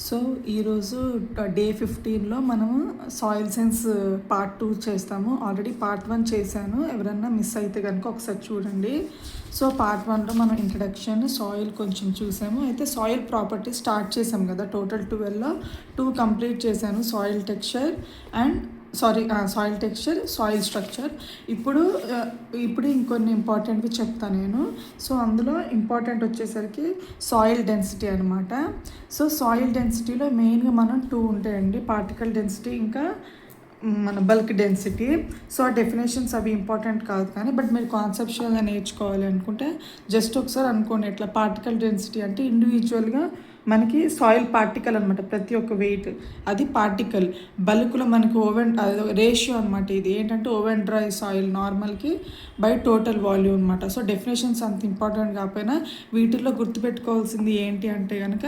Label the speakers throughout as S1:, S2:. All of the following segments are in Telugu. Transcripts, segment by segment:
S1: సో ఈరోజు డే 15లో మనము సాయిల్ సైన్స్ పార్ట్ 2 చేస్తాము. ఆల్రెడీ పార్ట్ 1 చేశాను. ఎవరన్నా మిస్ అయితే కనుక ఒకసారి చూడండి. సో పార్ట్ 1లో మనం ఇంట్రడక్షన్, సాయిల్ కొంచెం చూసాము. అయితే సాయిల్ ప్రాపర్టీ స్టార్ట్ చేసాం కదా, టోటల్ 12లో 2 కంప్లీట్ చేశాను. Soil texture and soil texture, soil structure. ఇప్పుడు ఇంకొన్ని ఇంపార్టెంట్వి చెప్తాను నేను. సో అందులో ఇంపార్టెంట్ వచ్చేసరికి సాయిల్ డెన్సిటీ అనమాట. సో సాయిల్ డెన్సిటీలో మెయిన్గా మనం 2 ఉంటాయండి, పార్టికల్ డెన్సిటీ ఇంకా మన బల్క్ డెన్సిటీ. సో ఆ డెఫినేషన్స్ అవి ఇంపార్టెంట్ కాదు, కానీ బట్ మీరు కాన్సెప్చువల్గా నేర్చుకోవాలి అనుకుంటే జస్ట్ ఒకసారి అనుకోండి. ఎట్లా పార్టికల్ డెన్సిటీ అంటే ఇండివిజువల్గా మనకి సాయిల్ పార్టికల్ అనమాట, ప్రతి ఒక్క వెయిట్ అది పార్టికల్. బల్క్లో మనకి ఓవెన్ రేషియో అనమాట. ఇది ఏంటంటే ఓవెన్ డ్రై సాయిల్ నార్మల్కి బై టోటల్ వాల్యూమ్ అనమాట. సో డెఫినేషన్స్ అంత ఇంపార్టెంట్ కాకపోయినా వీటిల్లో గుర్తుపెట్టుకోవాల్సింది ఏంటి అంటే కనుక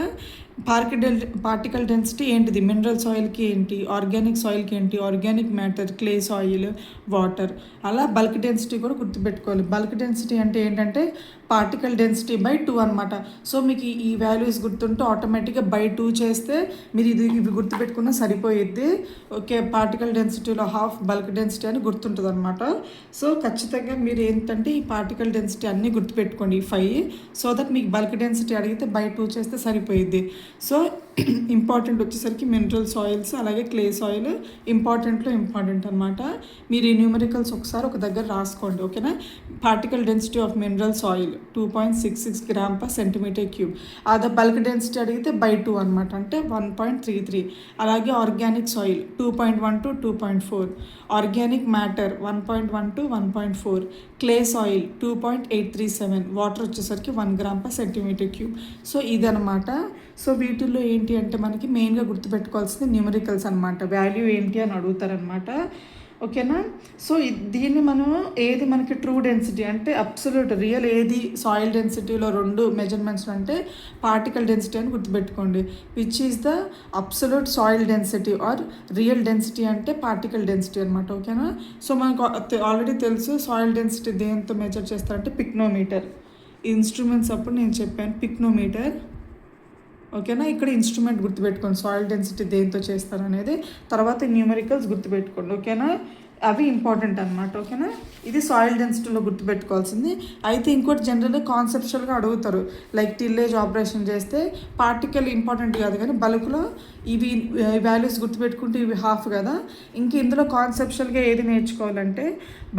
S1: పార్టికల్ డెన్సిటీ ఏంటిది, మినరల్ సాయిల్కి ఏంటి, ఆర్గానిక్ సాయిల్కి ఏంటి, organic matter, clay soil, water. అలా బల్క్ డెన్సిటీ కూడా గుర్తుపెట్టుకోవాలి. బల్క్ డెన్సిటీ అంటే ఏంటంటే పార్టికల్ డెన్సిటీ బై 2 అనమాట. సో మీకు ఈ వాల్యూస్ గుర్తుంటే ఆటోమేటిక్గా బై 2 చేస్తే మీరు ఇవి గుర్తుపెట్టుకున్నా సరిపోయిద్ది. ఓకే, పార్టికల్ డెన్సిటీలో హాఫ్ బల్క్ డెన్సిటీ అని గుర్తుంటుంది అనమాట. సో ఖచ్చితంగా మీరు ఏంటంటే ఈ పార్టికల్ డెన్సిటీ అన్నీ గుర్తుపెట్టుకోండి, 5. సో దట్ మీకు బల్క్ డెన్సిటీ అడిగితే బై 2 చేస్తే సరిపోయిద్ది. సో ఇంపార్టెంట్ వచ్చేసరికి మినరల్ సాయిల్స్, అలాగే క్లే సాయిల్ ఇంపార్టెంట్ అనమాట. మీరు ఈ న్యూమరికల్స్ ఒకసారి ఒక దగ్గర రాసుకోండి, ఓకేనా. Particle density of mineral soil 2.66 gram per centimetre cube. అదే బల్క్ డెన్సిటీ అడిగితే బై 2 అనమాట, అంటే 1.33. అలాగే organic soil 2.1 to 2.4. Organic matter 1.1 to 1.4. Clay soil 2.837. Water వచ్చేసరికి 1 gram per centimetre cube. So ఇదనమాట. సో వీటిల్లో ఏంటి అంటే మనకి మెయిన్గా గుర్తుపెట్టుకోవాల్సింది న్యూమరికల్స్ అనమాట. వాల్యూ ఏంటి అని అడుగుతారనమాట, ఓకేనా. సో దీన్ని మనం ఏది మనకి ట్రూ డెన్సిటీ అంటే అబ్సల్యూట్ రియల్ ఏది సాయిల్ డెన్సిటీలో 2 మెజర్మెంట్స్ అంటే పార్టికల్ డెన్సిటీ అని గుర్తుపెట్టుకోండి. Which is the absolute soil density or real density అంటే పార్టికల్ డెన్సిటీ అనమాట, ఓకేనా. సో మనకు ఆల్రెడీ తెలుసు సాయిల్ డెన్సిటీ దేంతో మెజర్ చేస్తారంటే పిక్నోమీటర్. ఇన్స్ట్రుమెంట్స్ అప్పుడు నేను చెప్పాను పిక్నోమీటర్, ఓకేనా. ఇక్కడ ఇన్స్ట్రుమెంట్ గుర్తుపెట్టుకోండి, సాయిల్ డెన్సిటీ దేంతో చేస్తారు అనేది. తర్వాత న్యూమరికల్స్ గుర్తుపెట్టుకోండి, ఓకేనా. అవి ఇంపార్టెంట్ అనమాట, ఓకేనా. ఇది సాయిల్ డెన్సిటీలో గుర్తుపెట్టుకోవాల్సింది. అయితే ఇంకోటి జనరల్గా కాన్సెప్చువల్గా అడుగుతారు, లైక్ టిల్లేజ్ ఆపరేషన్ చేస్తే పార్టికల్ ఇంపార్టెంట్ కాదు, కానీ బల్క్లో ఇవి వాల్యూస్ గుర్తుపెట్టుకుంటే ఇవి హాఫ్ కదా. ఇంక ఇందులో కాన్సెప్చువల్గా ఏది నేర్చుకోవాలంటే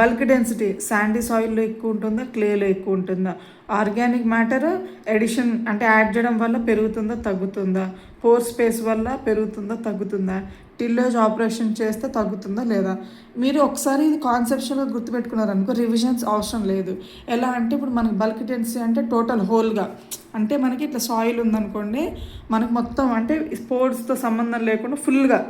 S1: బల్క్ డెన్సిటీ శాండీ సాయిల్లో ఎక్కువ ఉంటుందా, క్లేలో ఎక్కువ ఉంటుందా, ఆర్గానిక్ మ్యాటర్ ఎడిషన్ అంటే యాడ్ చేయడం వల్ల పెరుగుతుందా తగ్గుతుందా, పోర్ స్పేస్ వల్ల పెరుగుతుందా తగ్గుతుందా, టిల్లేజ్ ఆపరేషన్ చేస్తే తగ్గుతుందా లేదా. మీరు ఒకసారి ఇది కాన్సెప్షన్గా గుర్తుపెట్టుకున్నారనుకో రివిజన్స్ అవసరం లేదు. ఎలా అంటే ఇప్పుడు మనకి బల్క్ డెన్సిటీ అంటే టోటల్ హోల్గా, అంటే మనకి ఇట్లా సాయిల్ ఉందనుకోండి, మనకు మొత్తం అంటే స్పోర్ట్స్తో సంబంధం లేకుండా ఫుల్గా,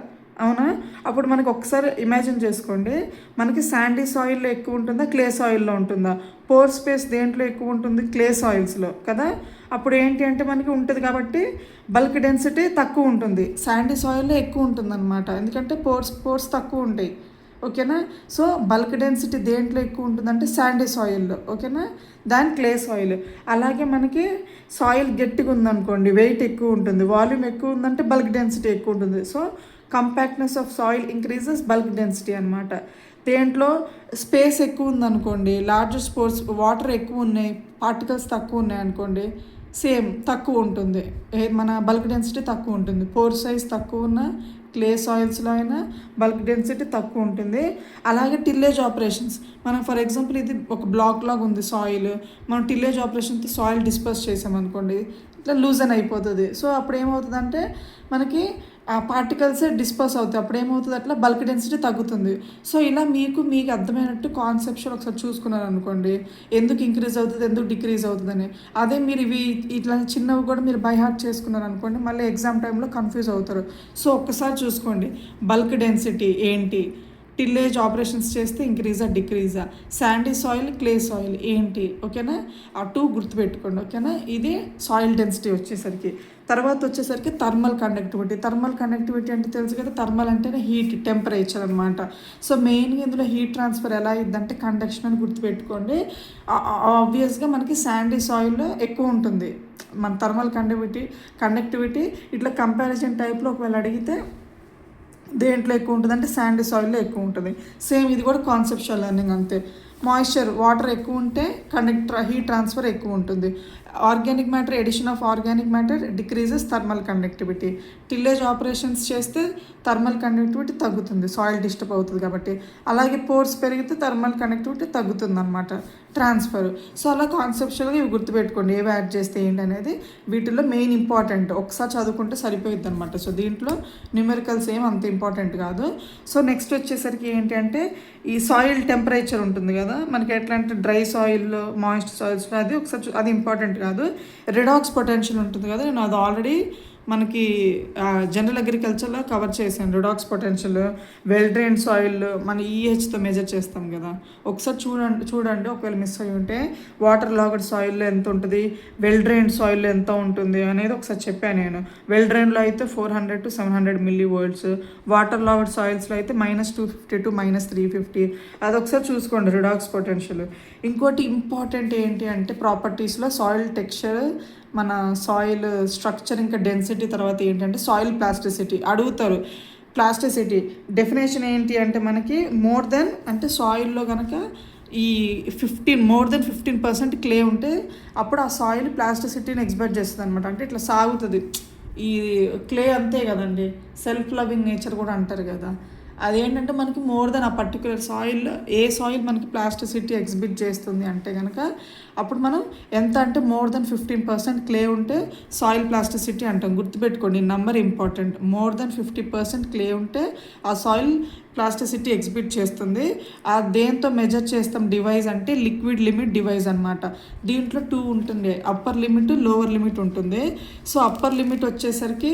S1: అవునా. అప్పుడు మనకు ఒకసారి ఇమాజిన్ చేసుకోండి, మనకి శాండీ సాయిల్లో ఎక్కువ ఉంటుందా, క్లే సాయిల్లో ఉంటుందా. పోర్ స్పేస్ దేంట్లో ఎక్కువ ఉంటుంది, క్లే సాయిల్స్లో కదా. అప్పుడు ఏంటి అంటే మనకి ఉంటుంది కాబట్టి బల్క్ డెన్సిటీ తక్కువ ఉంటుంది, శాండీ సాయిల్లో ఎక్కువ ఉంటుంది అనమాట, ఎందుకంటే పోర్స్ తక్కువ ఉంటాయి, ఓకేనా. సో బల్క్ డెన్సిటీ దేంట్లో ఎక్కువ ఉంటుందంటే శాండీ సాయిల్లో, ఓకేనా, దాని క్లే సాయిల్. అలాగే మనకి సాయిల్ గట్టిగా ఉందనుకోండి, వెయిట్ ఎక్కువ ఉంటుంది, వాల్యూమ్ ఎక్కువ ఉందంటే బల్క్ డెన్సిటీ ఎక్కువ ఉంటుంది. So compactness of soil increases bulk density అనమాట. దేంట్లో స్పేస్ ఎక్కువ ఉందనుకోండి, లార్జ్ స్పోర్ట్స్ వాటర్ ఎక్కువ ఉన్నాయి, పార్టికల్స్ తక్కువ ఉన్నాయి అనుకోండి, సేమ్ తక్కువ ఉంటుంది, మన బల్క్ డెన్సిటీ తక్కువ ఉంటుంది. పోర్ సైజ్ తక్కువ ఉన్న క్లే సాయిల్స్లో అయినా బల్క్ డెన్సిటీ తక్కువ ఉంటుంది. అలాగే టిల్లేజ్ ఆపరేషన్స్, మనం ఫర్ ఎగ్జాంపుల్ ఇది ఒక బ్లాక్ లాగా ఉంది సాయిల్, మనం టిల్లేజ్ ఆపరేషన్తో సాయిల్ డిస్పర్స్ చేసామనుకోండి, ఇట్లా లూజన్ అయిపోతుంది. సో అప్పుడు ఏమవుతుందంటే మనకి ఆ పార్టికల్సే డిస్పర్స్ అవుతాయి, అప్పుడు ఏమవుతుంది అట్లా బల్క్ డెన్సిటీ తగ్గుతుంది. సో ఇలా మీకు అర్థమైనట్టు కాన్సెప్షన్ ఒకసారి చూసుకున్నారు అనుకోండి, ఎందుకు ఇంక్రీజ్ అవుతుంది, ఎందుకు డిక్రీజ్ అవుతుందని. అదే మీరు ఇవి ఇట్లా చిన్నవి కూడా మీరు బై హార్ట్ చేసుకున్నారు అనుకోండి, మళ్ళీ ఎగ్జామ్ టైంలో కన్ఫ్యూజ్ అవుతారు. సో ఒక్కసారి చూసుకోండి బల్క్ డెన్సిటీ ఏంటి, టిల్లేజ్ ఆపరేషన్స్ చేస్తే ఇంక్రీజా డిక్రీజా, శాండీ సాయిల్ క్లే సాయిల్ ఏంటి, ఓకేనా, ఆ 2 గుర్తుపెట్టుకోండి, ఓకేనా. ఇది సాయిల్ డెన్సిటీ వచ్చేసరికి. తర్వాత వచ్చేసరికి థర్మల్ కండక్టివిటీ అంటే తెలుసు కదా, థర్మల్ అంటేనే హీట్ టెంపరేచర్ అనమాట. సో మెయిన్గా ఇందులో హీట్ ట్రాన్స్ఫర్ ఎలా అయ్యిద్దంటే కండక్షన్ అని గుర్తుపెట్టుకోండి. ఆబ్వియస్గా మనకి శాండీ సాయిల్ ఎక్కువ ఉంటుంది మన థర్మల్ కండక్టివిటీ. ఇట్లా కంపారిజన్ టైప్లో ఒకవేళ అడిగితే దేంట్లో ఎక్కువ ఉంటుంది అంటే శాండీ సాయిల్లో ఎక్కువ ఉంటుంది. సేమ్ ఇది కూడా కాన్సెప్చువల్ లెర్నింగ్ అంతే. మాయిశ్చర్ వాటర్ ఎక్కువ ఉంటే హీట్ ట్రాన్స్ఫర్ ఎక్కువ ఉంటుంది. Organic matter, addition of organic matter decreases thermal conductivity. Tillage operations చేస్తే థర్మల్ కండక్టివిటీ తగ్గుతుంది, సాయిల్ డిస్టర్బ్ అవుతుంది కాబట్టి. అలాగే పోర్స్ పెరిగితే థర్మల్ కండక్టివిటీ తగ్గుతుంది అనమాట, ట్రాన్స్ఫర్. సో అలా కాన్సెప్చువల్గా ఇవి గుర్తుపెట్టుకోండి, ఏవి యాడ్ చేస్తే ఏంటి అనేది. వీటిల్లో మెయిన్ ఇంపార్టెంట్ ఒకసారి చదువుకుంటే సరిపోయిద్ది అనమాట. సో దీంట్లో న్యూమెరికల్స్ ఏం అంత ఇంపార్టెంట్ కాదు. సో నెక్స్ట్ వచ్చేసరికి ఏంటి అంటే ఈ సాయిల్ టెంపరేచర్ ఉంటుంది కదా మనకి, ఎట్లా అంటే డ్రై సాయిల్, మాయిస్ట్ సాయిల్స్లో అది ఒకసారి అది ఇంపార్టెంట్ కాదు. రిడాక్స్ పొటెన్షియల్ ఉంటుంది కదా, నేను అది ఆల్రెడీ మనకి జనరల్ అగ్రికల్చర్లో కవర్ చేశాను. Redox potential, well drain soil మన ఈహెచ్తో మెజర్ చేస్తాం కదా, ఒకసారి చూడండి ఒకవేళ మిస్ అయ్యి ఉంటే. వాటర్ లాగడ్ సాయిల్లో ఎంత ఉంటుంది, వెల్ డ్రైన్ సాయిల్లో ఎంత ఉంటుంది అనేది ఒకసారి చెప్పాను నేను. వెల్ డ్రైన్లో అయితే 400 to 700 mV, వాటర్ లాగడ్ సాయిల్స్లో అయితే -250 to -350. అది ఒకసారి చూసుకోండి రిడాక్స్ పొటెన్షియల్. ఇంకోటి ఇంపార్టెంట్ ఏంటి అంటే ప్రాపర్టీస్లో సాయిల్ టెక్స్చర్, మన సాయిల్ స్ట్రక్చర్, ఇంకా డెన్సిటీ. తర్వాత ఏంటంటే సాయిల్ ప్లాస్టిసిటీ అడుగుతారు. ప్లాస్టిసిటీ డెఫినేషన్ ఏంటి అంటే మనకి మోర్ దెన్ అంటే సాయిల్లో కనుక ఈ 15% క్లే ఉంటే అప్పుడు ఆ సాయిల్ ప్లాస్టిసిటీని ఎక్స్పెక్ట్ చేస్తుంది అనమాట. అంటే ఇట్లా సాగుతుంది. ఈ క్లే అంతే కదండి, సెల్ఫ్ లవింగ్ నేచర్ కూడా అంటారు కదా. అదేంటంటే మనకి మోర్ దెన్ ఆ పర్టికులర్ సాయిల్, ఏ సాయిల్ మనకి ప్లాస్టిసిటీ ఎగ్జిబిట్ చేస్తుంది అంటే కనుక అప్పుడు మనం ఎంత అంటే మోర్ దెన్ 15% క్లే ఉంటే సాయిల్ ప్లాస్టిసిటీ అంటాం. గుర్తుపెట్టుకోండి, number important. More than 50% clay ఉంటే ఆ సాయిల్ ప్లాస్టిసిటీ ఎగ్జిబిట్ చేస్తుంది. ఆ దేంతో మెజర్ చేస్తాం డివైస్ అంటే లిక్విడ్ లిమిట్ డివైస్ అనమాట. దీంట్లో 2 ఉంటుంది, అప్పర్ లిమిట్, లోవర్ లిమిట్ ఉంటుంది. సో అప్పర్ లిమిట్ వచ్చేసరికి,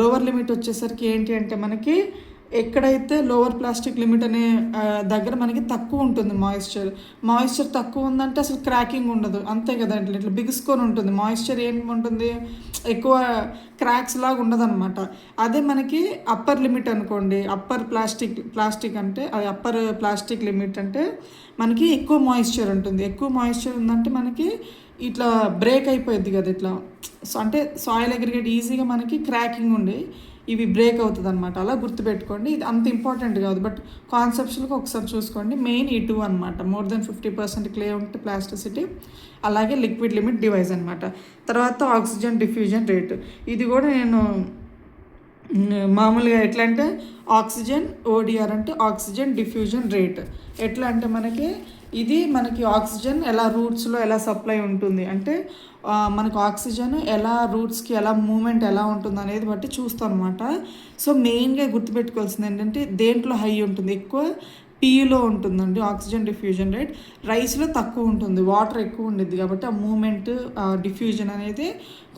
S1: లోవర్ లిమిట్ వచ్చేసరికి ఏంటి అంటే మనకి ఎక్కడైతే లోవర్ ప్లాస్టిక్ లిమిట్ అనే దగ్గర మనకి తక్కువ ఉంటుంది మాయిశ్చర్ తక్కువ ఉందంటే అసలు క్రాకింగ్ ఉండదు, అంతే కదా. ఇట్లా బిగుసుకొని ఉంటుంది. మాయిశ్చర్ ఏముంటుంది, ఎక్కువ క్రాక్స్ లాగా ఉండదు అనమాట. అదే మనకి అప్పర్ లిమిట్ అనుకోండి, అప్పర్ ప్లాస్టిక్ అంటే అది అప్పర్ ప్లాస్టిక్ లిమిట్ అంటే మనకి ఎక్కువ మాయిశ్చర్ ఉంటుంది. ఎక్కువ మాయిశ్చర్ ఉందంటే మనకి ఇట్లా బ్రేక్ అయిపోయింది కదా ఇట్లా. సో అంటే సాయిల్ అగ్రిగేట్ ఈజీగా మనకి క్రాకింగ్ ఉండి ఇవి బ్రేక్ అవుతుంది అనమాట. అలా గుర్తుపెట్టుకోండి. ఇది అంత ఇంపార్టెంట్ కాదు, బట్ కాన్సెప్ట్స్కి ఒకసారి చూసుకోండి. మెయిన్ ఈ 2 అనమాట, మోర్ దెన్ 50% క్లే ఉంటే ప్లాస్టిసిటీ, అలాగే లిక్విడ్ లిమిట్ డివైస్ అనమాట. తర్వాత ఆక్సిజన్ డిఫ్యూజన్ రేట్. ఇది కూడా నేను మామూలుగా ఎట్లా అంటే ఆక్సిజన్ ఓడిఆర్ అంటే ఆక్సిజన్ డిఫ్యూజన్ రేట్. ఎట్లా అంటే మనకి ఆక్సిజన్ ఎలా రూట్స్లో ఎలా సప్లై ఉంటుంది అంటే మనకు ఆక్సిజన్ ఎలా రూట్స్కి ఎలా మూమెంట్ ఎలా ఉంటుంది అనేది బట్టి చూస్తాం అనమాట. సో మెయిన్గా గుర్తుపెట్టుకోవాల్సింది ఏంటంటే దేంట్లో హై ఉంటుంది, ఎక్కువ పీలో ఉంటుందండి ఆక్సిజన్ డిఫ్యూజన్ రేట్. రైస్లో తక్కువ ఉంటుంది, వాటర్ ఎక్కువ ఉండిద్ది కాబట్టి ఆ మూమెంట్ డిఫ్యూజన్ అనేది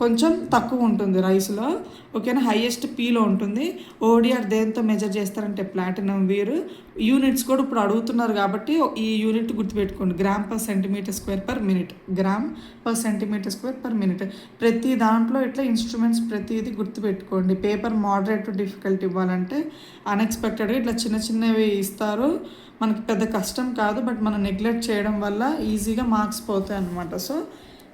S1: కొంచెం తక్కువ ఉంటుంది రైస్లో, ఓకేనా. హైయెస్ట్ పీలో ఉంటుంది. ఓడిఆర్ దేంతో మెజర్ చేస్తారంటే ప్లాటినం వీరు. యూనిట్స్ కూడా ఇప్పుడు అడుగుతున్నారు కాబట్టి ఈ యూనిట్ గుర్తుపెట్టుకోండి, g/cm²/min, g/cm²/min. ప్రతి దాంట్లో ఇట్లా ఇన్స్ట్రుమెంట్స్ ప్రతిదీ గుర్తుపెట్టుకోండి. పేపర్ మోడరేట్ టు డిఫికల్ట్ ఇవ్వాలంటే అన్ఎక్స్పెక్టెడ్గా ఇట్లా చిన్నవి ఇస్తారు. మనకి పెద్ద కష్టం కాదు, బట్ మనం నెగ్లెక్ట్ చేయడం వల్ల ఈజీగా మార్క్స్ పోతాయి అన్నమాట. సో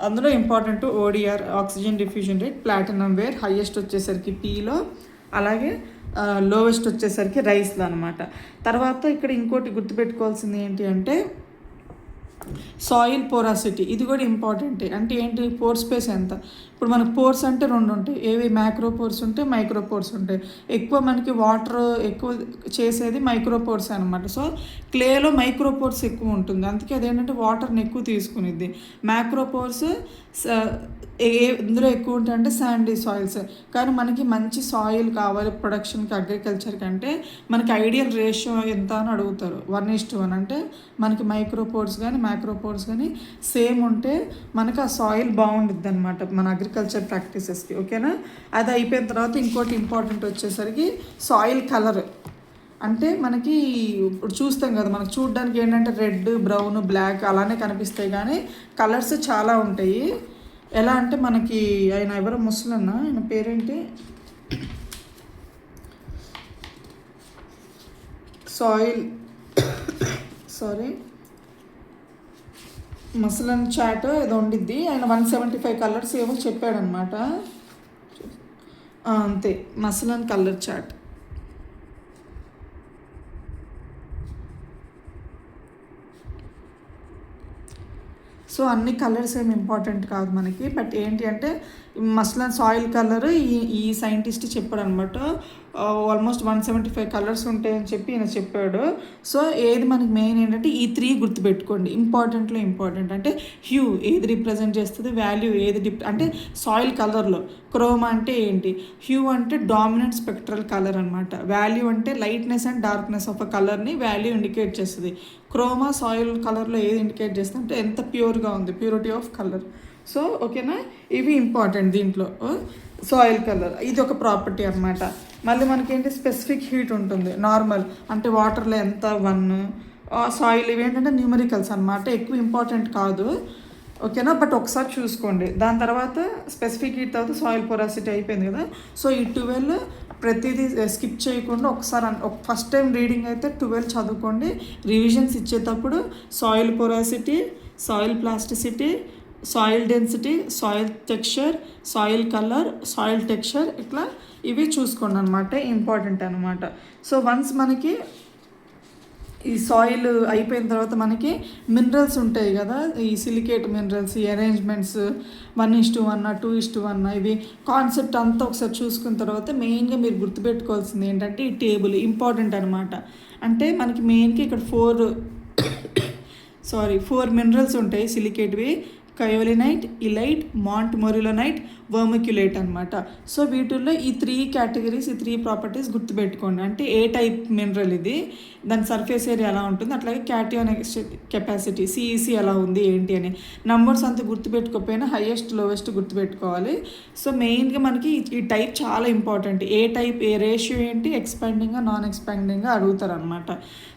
S1: అందులో important ODR oxygen diffusion rate, platinum where highest వచ్చేసరికి పీలో, అలాగే లోవెస్ట్ వచ్చేసరికి రైస్లో అనమాట. తర్వాత ఇక్కడ ఇంకోటి గుర్తుపెట్టుకోవాల్సింది ఏంటి అంటే సాయిల్ పోరాసిటీ. ఇది కూడా ఇంపార్టెంటే. అంటే ఏంటి, పోర్ స్పేస్ ఎంత. ఇప్పుడు మనకు పోర్స్ అంటే 2 ఉంటాయి, ఏవి మ్యాక్రో పోర్స్ ఉంటాయి, మైక్రో పోర్స్ ఉంటాయి. ఎక్కువ మనకి వాటర్ ఎక్కువ చేసేది మైక్రో పోర్స్ అనమాట. సో క్లేలో మైక్రో పోర్స్ ఎక్కువ ఉంటుంది, అందుకే అదేంటంటే వాటర్ని ఎక్కువ తీసుకునిద్ది. మ్యాక్రో పోర్స్ ఇందులో ఎక్కువ ఉంటాయంటే శాండీ సాయిల్స్. కానీ మనకి మంచి సాయిల్ కావాలి ప్రొడక్షన్కి, అగ్రికల్చర్ కంటే మనకి ఐడియల్ రేషియో ఎంత అని అడుగుతారు. 1:1 అంటే మనకి మైక్రో పోర్స్ కానీ మ్యాక్రో పోర్స్ కానీ సేమ్ ఉంటే మనకి ఆ సాయిల్ బాగుండిద్ది అనమాట మన అగ్రికల్చర్ ప్రాక్టీసెస్కి, ఓకేనా. అది అయిపోయిన తర్వాత ఇంకోటి ఇంపార్టెంట్ వచ్చేసరికి సాయిల్ కలర్. అంటే మనకి ఇప్పుడు చూస్తాం కదా, మనకు చూడడానికి ఏంటంటే రెడ్, బ్రౌన్, బ్లాక్ అలానే కనిపిస్తాయి, కానీ కలర్స్ చాలా ఉంటాయి. ఎలా అంటే మనకి ఆయన ఎవరో ముసలన్న, ఆయన పేరేంటి, సాయిల్ సారీ మసలన్ చాట్ ఏదో ఉండిద్ది, ఆయన 175 కలర్స్ ఏమో చెప్పాడనమాట. అంతే, మసలన్ కలర్ చాట్. సో అన్ని కలర్స్ ఏమి ఇంపార్టెంట్ కాదు మనకి, బట్ ఏంటి అంటే మస్లన్ సాయిల్ కలర్ ఈ సైంటిస్ట్ చెప్పాడు అనమాట. ఆల్మోస్ట్ 175 కలర్స్ ఉంటాయని చెప్పి ఈయన చెప్పాడు. సో ఏది మనకి మెయిన్ ఏంటంటే ఈ 3 గుర్తుపెట్టుకోండి, ఇంపార్టెంట్లో ఇంపార్టెంట్. అంటే హ్యూ ఏది రిప్రజెంట్ చేస్తుంది, వాల్యూ ఏది అంటే సాయిల్ కలర్లో క్రోమా అంటే ఏంటి, హ్యూ అంటే డామినెంట్ స్పెక్ట్రల్ కలర్ అనమాట, వాల్యూ అంటే lightness and darkness of a కలర్ని వాల్యూ ఇండికేట్ చేస్తుంది. క్రోమా సాయిల్ కలర్లో ఏది ఇండికేట్ చేస్తుంది అంటే ఎంత ప్యూర్గా ఉంది, ప్యూరిటీ ఆఫ్ కలర్. సో ఓకేనా, ఇవి ఇంపార్టెంట్ దీంట్లో. సాయిల్ కలర్ ఇది ఒక ప్రాపర్టీ అనమాట. మళ్ళీ మనకేంటి స్పెసిఫిక్ హీట్ ఉంటుంది, నార్మల్ అంటే వాటర్లో ఎంత 1, సాయిల్ ఇవి ఏంటంటే న్యూమరికల్స్ అనమాట, ఎక్కువ ఇంపార్టెంట్ కాదు. ఓకేనా, బట్ ఒకసారి చూసుకోండి. దాని తర్వాత స్పెసిఫిక్ హీట్ తర్వాత సాయిల్ పొరాసిటీ అయిపోయింది కదా. సో ఈ 12 ప్రతిదీ స్కిప్ చేయకుండా ఒకసారి ఫస్ట్ టైం రీడింగ్ అయితే 12 చదువుకోండి. రివిజన్స్ ఇచ్చేటప్పుడు soil పొరాసిటీ, soil plasticity, soil density, soil texture, soil colour, soil texture, ఇట్లా ఇవి చూసుకోండి అనమాట, ఇంపార్టెంట్ అనమాట. సో వన్స్ మనకి ఈ సాయిల్ అయిపోయిన తర్వాత మనకి మినరల్స్ ఉంటాయి కదా, ఈ సిలికేట్ మినరల్స్, ఈ అరేంజ్మెంట్స్ 1:1, 2:1, ఇవి కాన్సెప్ట్ అంతా ఒకసారి చూసుకున్న తర్వాత మెయిన్గా మీరు గుర్తుపెట్టుకోవాల్సింది ఏంటంటే ఈ టేబుల్ ఇంపార్టెంట్ అనమాట. అంటే మనకి మెయిన్గా ఇక్కడ 4 మినరల్స్ ఉంటాయి సిలికేట్వి, కయోలినైట్, ఇలైట్, మాంట్మొరిలోనైట్, వర్మిక్యులేట్ అనమాట. సో వీటిల్లో ఈ 3 కేటగిరీస్, ఈ 3 ప్రాపర్టీస్ గుర్తుపెట్టుకోండి. అంటే ఏ టైప్ మినరల్ ఇది, దాని సర్ఫేస్ ఏరియా ఎలా ఉంటుంది, అట్లాగే క్యాటియోన్ కెపాసిటీ సిఈసి ఎలా ఉంది ఏంటి అని. నంబర్స్ అంతా గుర్తుపెట్టుకోకపోయినా హైయెస్ట్ లోవెస్ట్ గుర్తుపెట్టుకోవాలి. సో మెయిన్గా మనకి ఈ టైప్ చాలా ఇంపార్టెంట్. ఏ టైప్, ఏ రేషియో ఏంటి, ఎక్స్పాండింగ్గా నాన్ ఎక్స్పాండింగ్గా అడుగుతారు అనమాట.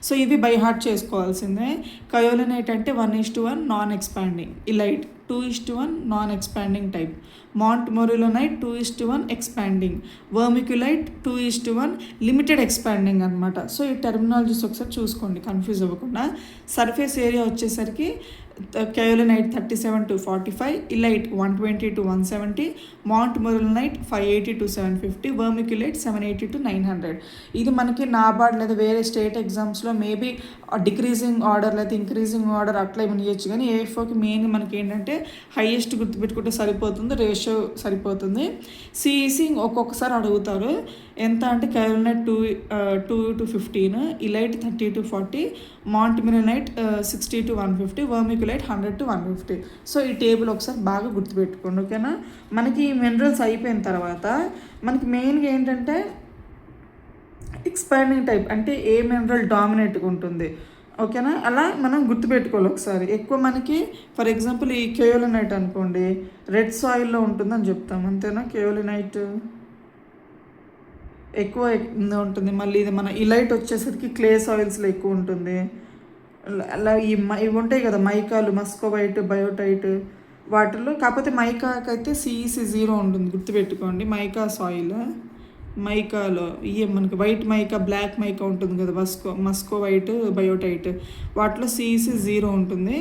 S1: సో ఇవి బై హార్ట్ చేసుకోవాల్సిందే. కయోలినైట్ అంటే 1:1 non expanding, illite 2:1 non expanding type, montmorillonite 2:1 expanding, vermiculite 2:1 limited expanding అనమాట. సో ఈ టెర్మినాలజీస్ ఒకసారి చూసుకోండి కన్ఫ్యూజ్ అవ్వకుండా. సర్ఫేస్ ఏరియా వచ్చేసరికి kaolinite 37 to 45, illite 120 to 170, montmorillonite 580 to 750, vermiculite 780 to 900. ఇది మనకి నాబార్డ్ లేదా వేరే స్టేట్ ఎగ్జామ్స్లో మేబీ డిక్రీజింగ్ ఆర్డర్ లేదా ఇంక్రీజింగ్ ఆర్డర్ అట్లా ఏమైనా చేయొచ్చు, కానీ ఏఎఫ్ఓకి మెయిన్ మనకి ఏంటంటే హైయెస్ట్ గుర్తుపెట్టుకుంటే సరిపోతుంది, రేషియో సరిపోతుంది. సిఈసి ఒక్కొక్కసారి అడుగుతారు ఎంత అంటే kaolinite 2 to 15, elite 30 to 40, మాంట్మొరిలోనైట్ 60 to 150, vermiculite 100 to 150. So ఈ టేబుల్ ఒకసారి బాగా గుర్తుపెట్టుకోండి. ఓకేనా, మనకి ఈ మినరల్స్ అయిపోయిన తర్వాత మనకి మెయిన్గా ఏంటంటే ఎక్స్పాండింగ్ టైప్ అంటే ఏ మినరల్ డామినేట్గా ఉంటుంది. ఓకేనా, అలా మనం గుర్తుపెట్టుకోవాలి ఒకసారి. ఎక్కువ మనకి ఫర్ ఎగ్జాంపుల్ ఈ కయోలినైట్ అనుకోండి, రెడ్ సాయిల్లో ఉంటుందని చెప్తాం అంతేనా. కయోలినైట్ ఎక్కువ ఉంటుంది. మళ్ళీ ఇది మన ఇలైట్ వచ్చేసరికి క్లే సాయిల్స్లో ఎక్కువ ఉంటుంది. అలా ఇవి ఉంటాయి కదా మైకాలు, మస్కోవైట్, బయోటైట్, వాటిల్లో. కాకపోతే మైకాకైతే సిఈసి 0 ఉంటుంది, గుర్తుపెట్టుకోండి. మైకా సాయిల్, మైకాలో ఇవే మనకి వైట్ మైకా, బ్లాక్ మైకా ఉంటుంది కదా, మస్కోవైట్, బయోటైట్, వాటిలో సిఈసి 0 ఉంటుంది.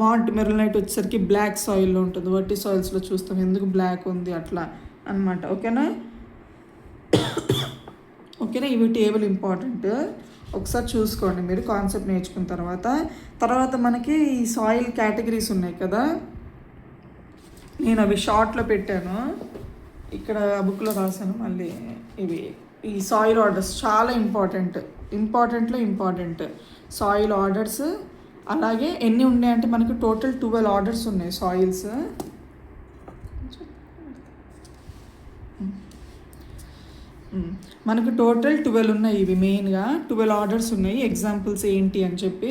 S1: మాంట్మొరిలోనైట్ వచ్చేసరికి బ్లాక్ సాయిల్లో ఉంటుంది, వట్టి సాయిల్స్లో చూస్తాం ఎందుకు బ్లాక్ ఉంది అట్లా అనమాట. ఓకేనా, ఇవి టేబుల్ ఇంపార్టెంట్, ఒకసారి చూసుకోండి మీరు కాన్సెప్ట్ నేర్చుకున్న తర్వాత మనకి ఈ సాయిల్ కేటగిరీస్ ఉన్నాయి కదా, నేను అవి షార్ట్లో పెట్టాను, ఇక్కడ బుక్లో రాశాను. మళ్ళీ ఇవి ఈ సాయిల్ ఆర్డర్స్ చాలా ఇంపార్టెంట్లో ఇంపార్టెంట్ సాయిల్ ఆర్డర్స్. అలాగే ఎన్ని ఉన్నాయంటే మనకి టోటల్ 12 ఆర్డర్స్ ఉన్నాయి సాయిల్స్. మనకు టోటల్ 12 ఉన్నాయి. ఇవి మెయిన్గా 12 ఆర్డర్స్ ఉన్నాయి. ఎగ్జాంపుల్స్ ఏంటి అని చెప్పి.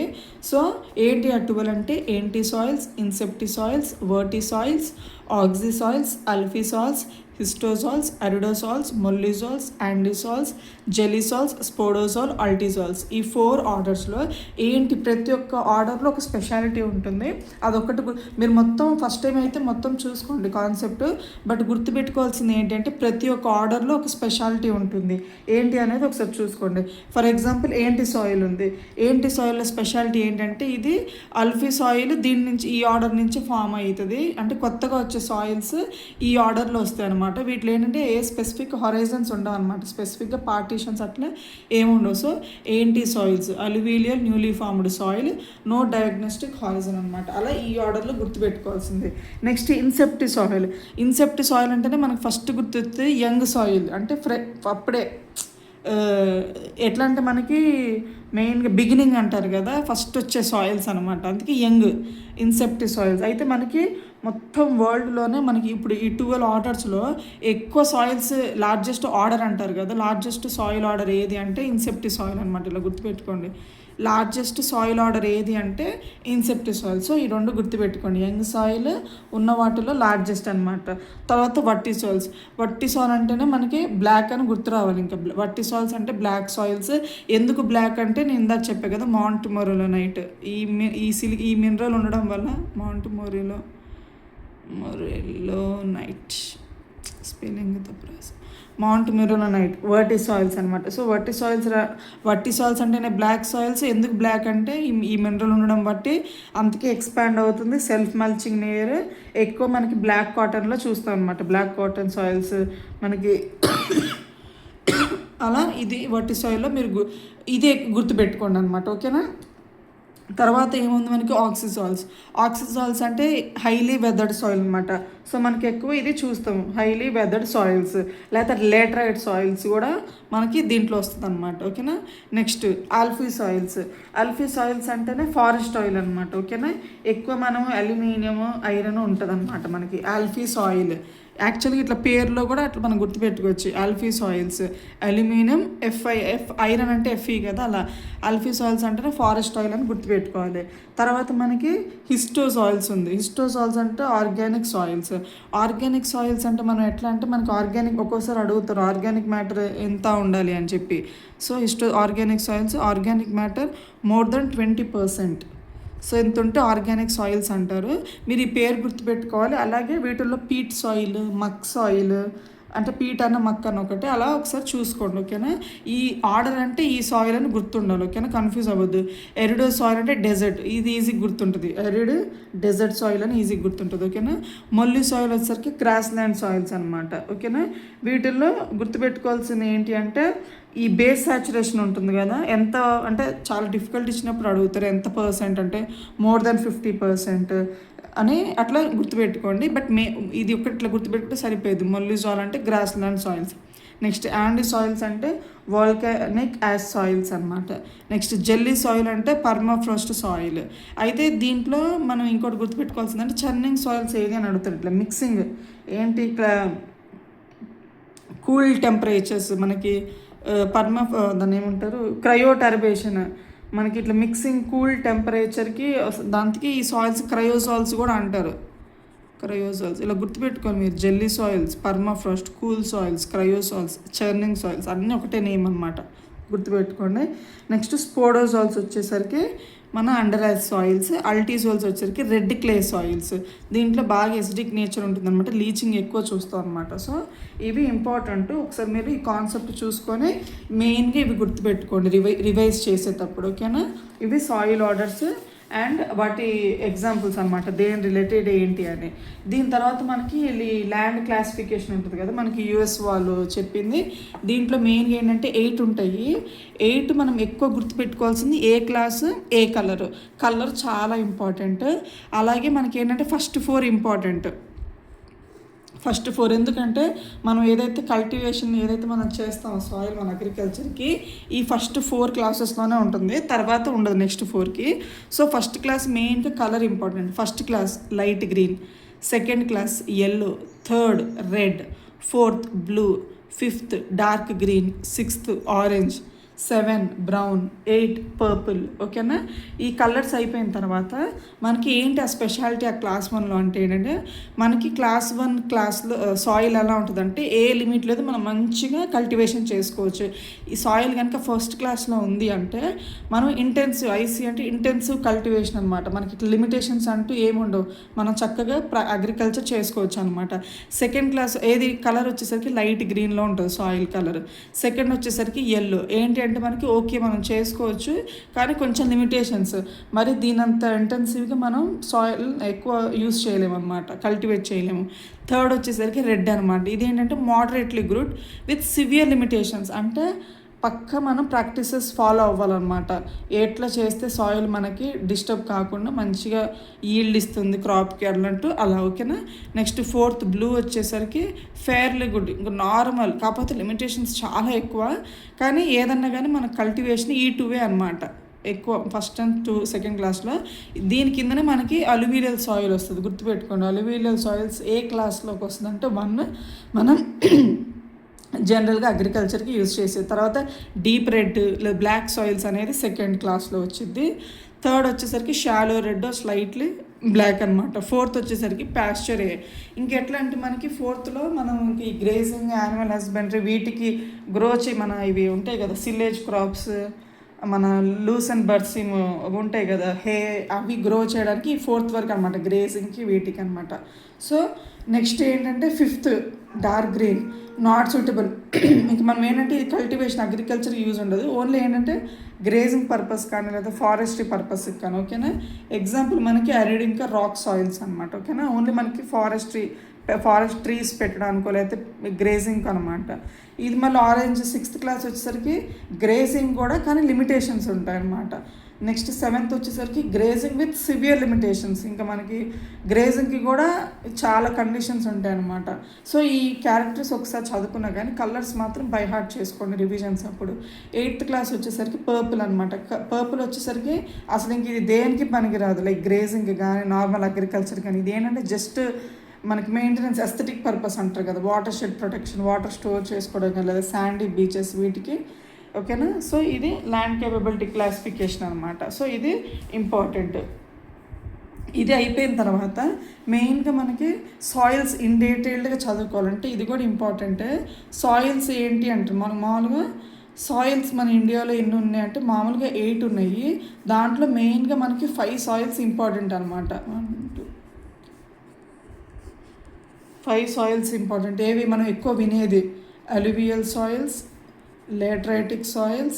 S1: సో ఏంటి ఆ 12 అంటే ఏంటి సాయిల్స్, ఇన్సెప్టి సాయిల్స్, వర్టి సాయిల్స్, ఆక్సిసాయిల్స్, అల్ఫిసాల్స్, హిస్టోసాల్స్, అరిడోసాల్స్, మొల్లిసాల్స్, యాండిసాల్స్, జెలిసాల్స్, స్పోడోసాల్, అల్టిసాల్స్. ఈ 4 ఆర్డర్స్లో ఏంటి, ప్రతి ఒక్క ఆర్డర్లో ఒక స్పెషాలిటీ ఉంటుంది. అదొకటి మీరు మొత్తం ఫస్ట్ టైం అయితే మొత్తం చూసుకోండి కాన్సెప్ట్. బట్ గుర్తుపెట్టుకోవాల్సింది ఏంటంటే ప్రతి ఒక్క ఆర్డర్లో ఒక స్పెషాలిటీ ఉంటుంది. ఏంటి అనేది ఒకసారి చూసుకోండి. ఫర్ ఎగ్జాంపుల్ ఏంటి సాయిల్ ఉంది. ఏంటి సాయిల్లో స్పెషాలిటీ ఏంటంటే ఇది అల్ఫీ సాయిల్, దీని నుంచి ఈ ఆర్డర్ నుంచి ఫామ్ అవుతుంది. అంటే కొత్తగా వచ్చే సాయిల్స్ ఈ ఆర్డర్లో వస్తాయి అనమాట. వీటిలో ఏంటంటే ఏ స్పెసిఫిక్ హొరైజన్స్ ఉండవు అనమాట, స్పెసిఫిక్గా పార్టీషన్స్ అట్లా ఏముండవు. సో ఏంటి soils, alluvial newly formed soil, no diagnostic horizon అనమాట. అలా ఈ ఆర్డర్లో గుర్తుపెట్టుకోవాల్సింది. Next inceptisol. Inceptisol అంటేనే మనకు ఫస్ట్ గుర్తొస్తే యంగ్ సాయిల్, అంటే అప్పుడే ఎట్లా అంటే మనకి మెయిన్గా బిగినింగ్ అంటారు కదా, ఫస్ట్ వచ్చే సాయిల్స్ అనమాట. అందుకే యంగ్ ఇన్సెప్టి సాయిల్స్. అయితే మనకి మొత్తం వరల్డ్లోనే మనకి ఇప్పుడు ఈ 12 ఆర్డర్స్లో ఎక్కువ సాయిల్స్ లార్జెస్ట్ ఆర్డర్ అంటారు కదా, లార్జెస్ట్ సాయిల్ ఆర్డర్ ఏది అంటే ఇన్సెప్టి సాయిల్ అనమాట. ఇలా గుర్తుపెట్టుకోండి, లార్జెస్ట్ సాయిల్ ఆర్డర్ ఏది అంటే ఇన్సెప్టి సాయిల్. సో ఈ 2 గుర్తుపెట్టుకోండి, యంగ్ సాయిల్ ఉన్న వాటిలో లార్జెస్ట్ అనమాట. తర్వాత వట్టి సాయిల్స్. వట్టి సాయిల్ అంటేనే మనకి బ్లాక్ అని గుర్తు రావాలి. ఇంకా వట్టి సాయిల్స్ అంటే బ్లాక్ సాయిల్స్. ఎందుకు బ్లాక్ అంటే నేను ఇందాక చెప్పాను కదా, మౌంట్ మొరెలోనైట్. ఈ మినరల్ ఉండడం వల్ల మొరెలోనైట్ స్పెల్లింగ్ తప్పు, మౌంట్ మొరెలోనైట్ వట్టి సాయిల్స్ అనమాట. సో వట్టి సాయిల్స్ అంటేనే బ్లాక్ సాయిల్స్. ఎందుకు బ్లాక్ అంటే ఈ మినరల్ ఉండడం బట్టి అందుకే ఎక్స్పాండ్ అవుతుంది. సెల్ఫ్ మల్చింగ్ లేయర్ ఎక్కువ మనకి బ్లాక్ కాటన్లో చూస్తాం అనమాట. బ్లాక్ కాటన్ సాయిల్స్ మనకి అలా ఇది వట్టి సాయిల్లో మీరు ఇదే గుర్తుపెట్టుకోండి అనమాట. ఓకేనా. తర్వాత ఏముంది మనకి ఆక్సిసాల్స్ అంటే హైలీ వెదర్డ్ సాయిల్ అనమాట. సో మనకి ఎక్కువ ఇది చూస్తాము, హైలీ వెదర్డ్ సాయిల్స్, లేకపోతే లేటరైట్ సాయిల్స్ కూడా మనకి దీంట్లో వస్తుంది అనమాట. ఓకేనా. నెక్స్ట్ ఆల్ఫీ సాయిల్స్ అంటేనే ఫారెస్ట్ ఆయిల్ అనమాట. ఓకేనా. ఎక్కువ మనము అల్యూమినియం, ఐరన్ ఉంటుంది అనమాట మనకి ఆల్ఫీ సాయిల్. యాక్చువల్గా ఇట్లా పేరులో కూడా అట్లా మనం గుర్తుపెట్టుకోవచ్చు. ఆల్ఫీ సాయిల్స్, అల్యూమినియం, ఐరన్ అంటే ఎఫ్ఈ కదా, అలా ఆల్ఫీ సాయిల్స్ అంటేనే ఫారెస్ట్ ఆయిల్ అని గుర్తుపెట్టుకోవాలి. తర్వాత మనకి హిస్టోసాయిల్స్ ఉంది. హిస్టోసాయిల్స్ అంటే ఆర్గానిక్ సాయిల్స్ అంటే మనం ఎట్లా అంటే మనకి ఆర్గానిక్ ఒక్కోసారి అడుగుతారు ఆర్గానిక్ మ్యాటర్ ఎంత ఉండాలి అని చెప్పి. So organic soils, organic matter more than 20%. So ఎంత ఉంటే ఆర్గానిక్ సాయిల్స్ అంటారు. మీరు ఈ పేరు గుర్తుపెట్టుకోవాలి. అలాగే వీటిల్లో పీట్ సాయిల్, మక్ సాయిల్, అంటే పీట్ అన్న మక్ అన్న ఒకటి, అలా ఒకసారి చూసుకోండి. ఓకేనా. ఈ ఆర్డర్ అంటే ఈ సాయిల్ అని గుర్తుండాలి. ఓకేనా, కన్ఫ్యూజ్ అవ్వద్దు. ఎరిడో సాయిల్ అంటే డెజర్ట్, ఇది ఈజీగా గుర్తుంటుంది. ఎరిడ్ డెజర్ట్ సాయిల్ అని ఈజీగా గుర్తుంటుంది. ఓకేనా. మొల్లి సాయిల్ వచ్చేసరికి గ్రాస్ ల్యాండ్ సాయిల్స్ అనమాట. ఓకేనా. వీటిల్లో గుర్తుపెట్టుకోవాల్సింది ఏంటి అంటే ఈ బేస్ సాచురేషన్ ఉంటుంది కదా, ఎంత అంటే చాలా డిఫికల్ట్ ఇచ్చినప్పుడు అడుగుతారు ఎంత పర్సెంట్ అంటే మోర్ దెన్ 50% అని అట్లా గుర్తుపెట్టుకోండి. బట్ ఇది ఒకటి ఇట్లా గుర్తుపెట్టుకుంటే సరిపోయేది. మొల్లి సాయిల్ అంటే grass land soils. Next andi soils అంటే వాల్కానిక్ యాష్ సాయిల్స్ అనమాట. నెక్స్ట్ జెల్లీ సాయిల్ అంటే పర్మాఫ్రోస్ట్ సాయిల్. అయితే దీంట్లో మనం ఇంకోటి గుర్తుపెట్టుకోవాల్సింది అంటే చర్నింగ్ సాయిల్స్ ఏది అని అడుగుతారు. ఇట్లా మిక్సింగ్ ఏంటి, ఇట్లా కూల్ టెంపరేచర్స్ మనకి దాన్ని ఏమంటారు, క్రయోటర్బేషన్, మనకి ఇట్లా మిక్సింగ్ కూల్ టెంపరేచర్కి దానికి ఈ సాయిల్స్ క్రయోసాల్స్ కూడా అంటారు. ఇలా గుర్తుపెట్టుకోండి మీరు. Gelisols, permafrost, cool soils, cryosols, churning soils అన్నీ ఒకటే నేమ్ అనమాట, గుర్తుపెట్టుకోండి. నెక్స్ట్ స్పోడోసాల్స్ వచ్చేసరికి మన అండర్ ఐస్ సాయిల్స్. అల్టీసాల్స్ వచ్చేసరికి రెడ్ క్లే సాయిల్స్. దీంట్లో బాగా ఎసిడిక్ నేచర్ ఉంటుంది అనమాట, లీచింగ్ ఎక్కువ చూస్తాం అనమాట. సో ఇవి ఇంపార్టెంట్. ఒకసారి మీరు ఈ కాన్సెప్ట్ చూసుకొని మెయిన్గా ఇవి గుర్తుపెట్టుకోండి రివైజ్ చేసేటప్పుడు. ఓకేనా. ఇవి సాయిల్ ఆర్డర్స్ అండ్ వాటి ఎగ్జాంపుల్స్ అనమాట, దేని రిలేటెడ్ ఏంటి అని. దీని తర్వాత మనకి ల్యాండ్ క్లాసిఫికేషన్ ఉంటుంది కదా, మనకి యూఎస్ వాళ్ళు చెప్పింది. దీంట్లో మెయిన్గా ఏంటంటే 8 ఉంటాయి. 8 మనం ఎక్కువ గుర్తుపెట్టుకోవాల్సింది ఏ క్లాస్, ఏ కలర్ చాలా ఇంపార్టెంట్. అలాగే మనకి ఏంటంటే ఫస్ట్ 4 ఇంపార్టెంట్. ఎందుకంటే మనం ఏదైతే కల్టివేషన్ ఏదైతే మనం చేస్తామో సాయిల్ మన అగ్రికల్చర్కి, ఈ ఫస్ట్ 4 క్లాసెస్లోనే ఉంటుంది, తర్వాత ఉండదు నెక్స్ట్ 4కి. సో ఫస్ట్ క్లాస్ మెయిన్గా colour important. First class light green, second class yellow, third red, fourth blue, fifth dark green, sixth orange, 7 brown, 8 purple. ఓకేనా? ఈ కలర్స్ అయిపోయిన తర్వాత మనకి ఏంటి ఆ స్పెషాలిటీ ఆ క్లాస్ 1లో అంటే ఏంటంటే, మనకి క్లాస్ 1 క్లాస్లో సాయిల్ ఎలా ఉంటుందంటే ఏ లిమిట్ లేదు, మనం మంచిగా కల్టివేషన్ చేసుకోవచ్చు. ఈ సాయిల్ కనుక ఫస్ట్ క్లాస్లో ఉంది అంటే మనం ఇంటెన్సివ్, ఐసీ అంటే ఇంటెన్సివ్ కల్టివేషన్ అనమాట. మనకి లిమిటేషన్స్ అంటూ ఏముండవు, మనం చక్కగా అగ్రికల్చర్ చేసుకోవచ్చు అనమాట. సెకండ్ క్లాస్ ఏది కలర్ వచ్చేసరికి లైట్ గ్రీన్లో ఉంటుంది సాయిల్ కలర్. సెకండ్ వచ్చేసరికి ఎల్లో. ఏంటి అంటే మనకి ఓకే మనం చేసుకోవచ్చు, కానీ కొంచెం లిమిటేషన్స్. మరి దీనంత ఇంటెన్సివ్గా మనం సాయిల్ ఎక్కువ యూస్ చేయలేము అనమాట, కల్టివేట్ చేయలేము. థర్డ్ వచ్చేసరికి రెడ్ అనమాట. ఇదేంటంటే moderately good with severe limitations. అంటే పక్క మనం ప్రాక్టీసెస్ ఫాలో అవ్వాలన్నమాట. ఎట్లా చేస్తే సాయిల్ మనకి డిస్టర్బ్ కాకుండా మంచిగా ఈల్డ్ ఇస్తుంది క్రాప్కి అన్నట్టు అలా. ఓకేనా? నెక్స్ట్ ఫోర్త్ బ్లూ వచ్చేసరికి ఫెయిర్లీ గుడ్, ఇంకా నార్మల్, కాకపోతే లిమిటేషన్స్ చాలా ఎక్కువ. కానీ ఏదన్నా కానీ మన కల్టివేషన్ ఈ 2వే అనమాట ఎక్కువ, ఫస్ట్ అండ్ సెకండ్ క్లాస్లో. దీని కిందనే మనకి అల్యూవియల్ సాయిల్ వస్తుంది, గుర్తుపెట్టుకోండి. అల్యూవియల్ సాయిల్స్ ఏ క్లాస్లోకి వస్తుందంటే 1 మనం జనరల్గా అగ్రికల్చర్కి యూజ్ చేసే. తర్వాత డీప్ రెడ్ లేదా బ్లాక్ సాయిల్స్ అనేది సెకండ్ క్లాస్లో వచ్చింది. థర్డ్ వచ్చేసరికి షాలో రెడ్ స్లైట్లీ బ్లాక్ అనమాట. ఫోర్త్ వచ్చేసరికి ప్యాస్చర్ ఏ. ఇంకెట్లా అంటే మనకి ఫోర్త్లో మనం ఈ గ్రేజింగ్, యానిమల్ హస్బెండరీ, వీటికి గ్రో మన ఇవి ఉంటాయి కదా సిల్లేజ్ క్రాప్స్, మన లూస్ అండ్ బర్సిమ్ ఉంటాయి కదా అవి గ్రో చేయడానికి ఫోర్త్ వరకు అనమాట, గ్రేజింగ్కి వీటికి అనమాట. సో నెక్స్ట్ ఏంటంటే fifth dark green, not suitable. ఇంక మనం ఏంటంటే ఇది కల్టివేషన్ అగ్రికల్చర్ యూజ్ ఉండదు, ఓన్లీ ఏంటంటే గ్రేజింగ్ పర్పస్ కానీ లేదా ఫారెస్ట్రీ పర్పస్కి కానీ. ఓకేనా? ఎగ్జాంపుల్ మనకి అరిడ్ ఇంకా రాక్ సాయిల్స్ అనమాట. ఓకేనా? ఓన్లీ మనకి ఫారెస్ట్ ట్రీస్ పెట్టడానికో లేకపోతే గ్రేజింగ్ అనమాట. ఇది మళ్ళీ ఆరెంజ్ సిక్స్త్ క్లాస్ వచ్చేసరికి గ్రేజింగ్ కూడా, కానీ లిమిటేషన్స్ ఉంటాయన్నమాట. నెక్స్ట్ సెవెంత్ వచ్చేసరికి గ్రేజింగ్ విత్ సివియర్ లిమిటేషన్స్. ఇంకా మనకి గ్రేజింగ్కి కూడా చాలా కండిషన్స్ ఉంటాయన్నమాట. సో ఈ క్యారెక్టర్స్ ఒకసారి చదువుకున్నా కానీ కలర్స్ మాత్రం బై హార్ట్ చేసుకోండి రివిజన్స్ అప్పుడు. ఎయిత్ క్లాస్ వచ్చేసరికి పర్పుల్ అనమాట. పర్పుల్ వచ్చేసరికి అసలు ఇంక ఇది దేనికి పనికిరాదు, లైక్ గ్రేజింగ్ కానీ నార్మల్ అగ్రికల్చర్ కానీ. ఇది ఏంటంటే జస్ట్ మనకి మెయింటెనెన్స్, ఎస్థెటిక్ పర్పస్ అంటారు కదా, water shed protection, water store చేసుకోవడం కానీ లేదా శాండీ బీచెస్ వీటికి. ఓకేనా? సో ఇది ల్యాండ్ కేపబిలిటీ క్లాసిఫికేషన్ అనమాట. సో ఇది ఇంపార్టెంట్. ఇది అయిపోయిన తర్వాత మెయిన్గా మనకి సాయిల్స్ ఇన్ డీటెయిల్డ్గా చదువుకోవాలంటే ఇది కూడా ఇంపార్టెంటే. సాయిల్స్ ఏంటి అంటే మనం మామూలుగా సాయిల్స్ మన ఇండియాలో ఎన్ని ఉన్నాయి అంటే మామూలుగా 8 ఉన్నాయి. దాంట్లో మెయిన్గా మనకి 5 సాయిల్స్ ఇంపార్టెంట్ అనమాట. 5 సాయిల్స్ ఇంపార్టెంట్. ఏవి మనం ఎక్కువ వినేది? Alluvial soils, lateritic soils,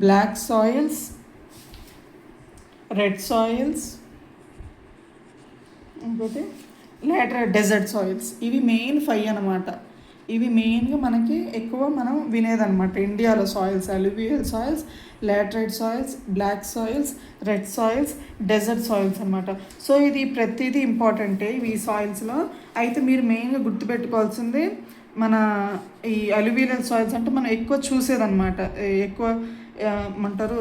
S1: black soils, red soils, ఇంకోటి డెజర్ట్ సాయిల్స్. ఇవి మెయిన్ 5 అనమాట. ఇవి మెయిన్గా మనకి ఎక్కువ మనం వినేదనమాట ఇండియాలో. Soils alluvial soils, laterite soils, black soils, red soils, desert soils అనమాట. సో ఇది ప్రతిదీ ఇంపార్టెంటే ఇవి సాయిల్స్లో. అయితే మీరు మెయిన్గా గుర్తుపెట్టుకోవాల్సింది మన ఈ అల్యూవియల్ సాయిల్స్ అంటే మనం ఎక్కువ చూసేదన్నమాట. ఎక్కువ ఏమంటారు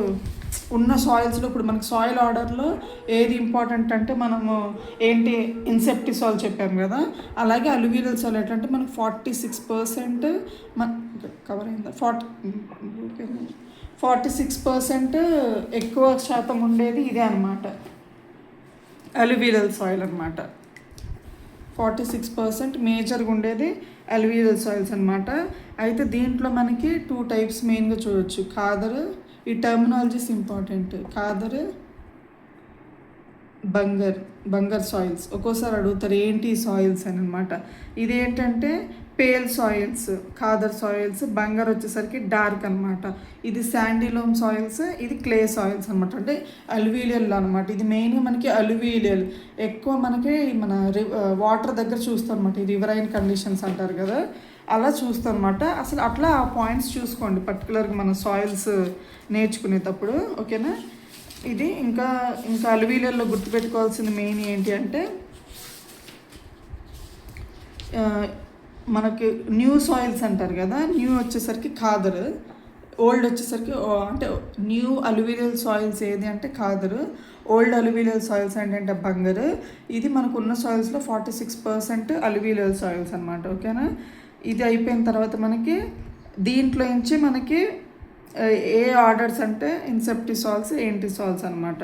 S1: ఉన్న సాయిల్స్లో ఇప్పుడు మనకి సాయిల్ ఆర్డర్లో ఏది ఇంపార్టెంట్ అంటే మనము ఏంటి ఇన్సెప్టిసాల్ చెప్పాము కదా, అలాగే అల్యూవియల్ సాయిల్ ఎట్లంటే మనకు 46% కవర్ అయిందా 46% ఎక్కువ శాతం ఉండేది ఇదే అనమాట, అల్యూవియల్ సాయిల్ అనమాట. 46% మేజర్గా ఉండేది అల్యూవియల్ సాయిల్స్ అనమాట. అయితే దీంట్లో మనకి 2 టైప్స్ మెయిన్గా చూడొచ్చు. ఖాదర్, ఈ terminologies important, Khadar, Bhangar soils. ఒక్కోసారి అడుగుతారు ఏంటి సాయిల్స్ అని అనమాట. ఇదేంటంటే pale soils, Khadar soils, Bhangar వచ్చేసరికి డార్క్ అనమాట. ఇది శాండీలోమ్ సాయిల్స్, ఇది క్లే సాయిల్స్ అనమాట. అంటే అల్యూవియల్ అనమాట. ఇది మెయిన్గా మనకి అల్యూవియల్ ఎక్కువ మనకి మన వాటర్ దగ్గర చూస్తాం అనమాట. ఈ రివరైన్ కండిషన్స్ అంటారు కదా, అలా చూస్తాం అనమాట. అసలు అట్లా ఆ పాయింట్స్ చూసుకోండి పర్టికులర్గా మన సాయిల్స్ నేర్చుకునేటప్పుడు. ఓకేనా? ఇది ఇంకా అల్యూవియల్లో గుర్తుపెట్టుకోవాల్సింది మెయిన్ ఏంటి అంటే మనకి న్యూ సాయిల్స్ అంటారు కదా, న్యూ వచ్చేసరికి ఖాదర్, ఓల్డ్ వచ్చేసరికి అంటే న్యూ అల్యూవియల్ సాయిల్స్ ఏది అంటే ఖాదర్, ఓల్డ్ అల్యూవియల్ సాయిల్స్ ఏంటంటే బంగర్. ఇది మనకు ఉన్న సాయిల్స్లో 46% అల్యూవియల్ సాయిల్స్ అనమాట. ఓకేనా? ఇది అయిపోయిన తర్వాత మనకి దీంట్లో నుంచి మనకి ఏ ఆర్డర్స్ అంటే ఇన్సెప్టిసాల్స్ ఏంటిసాల్స్ అనమాట.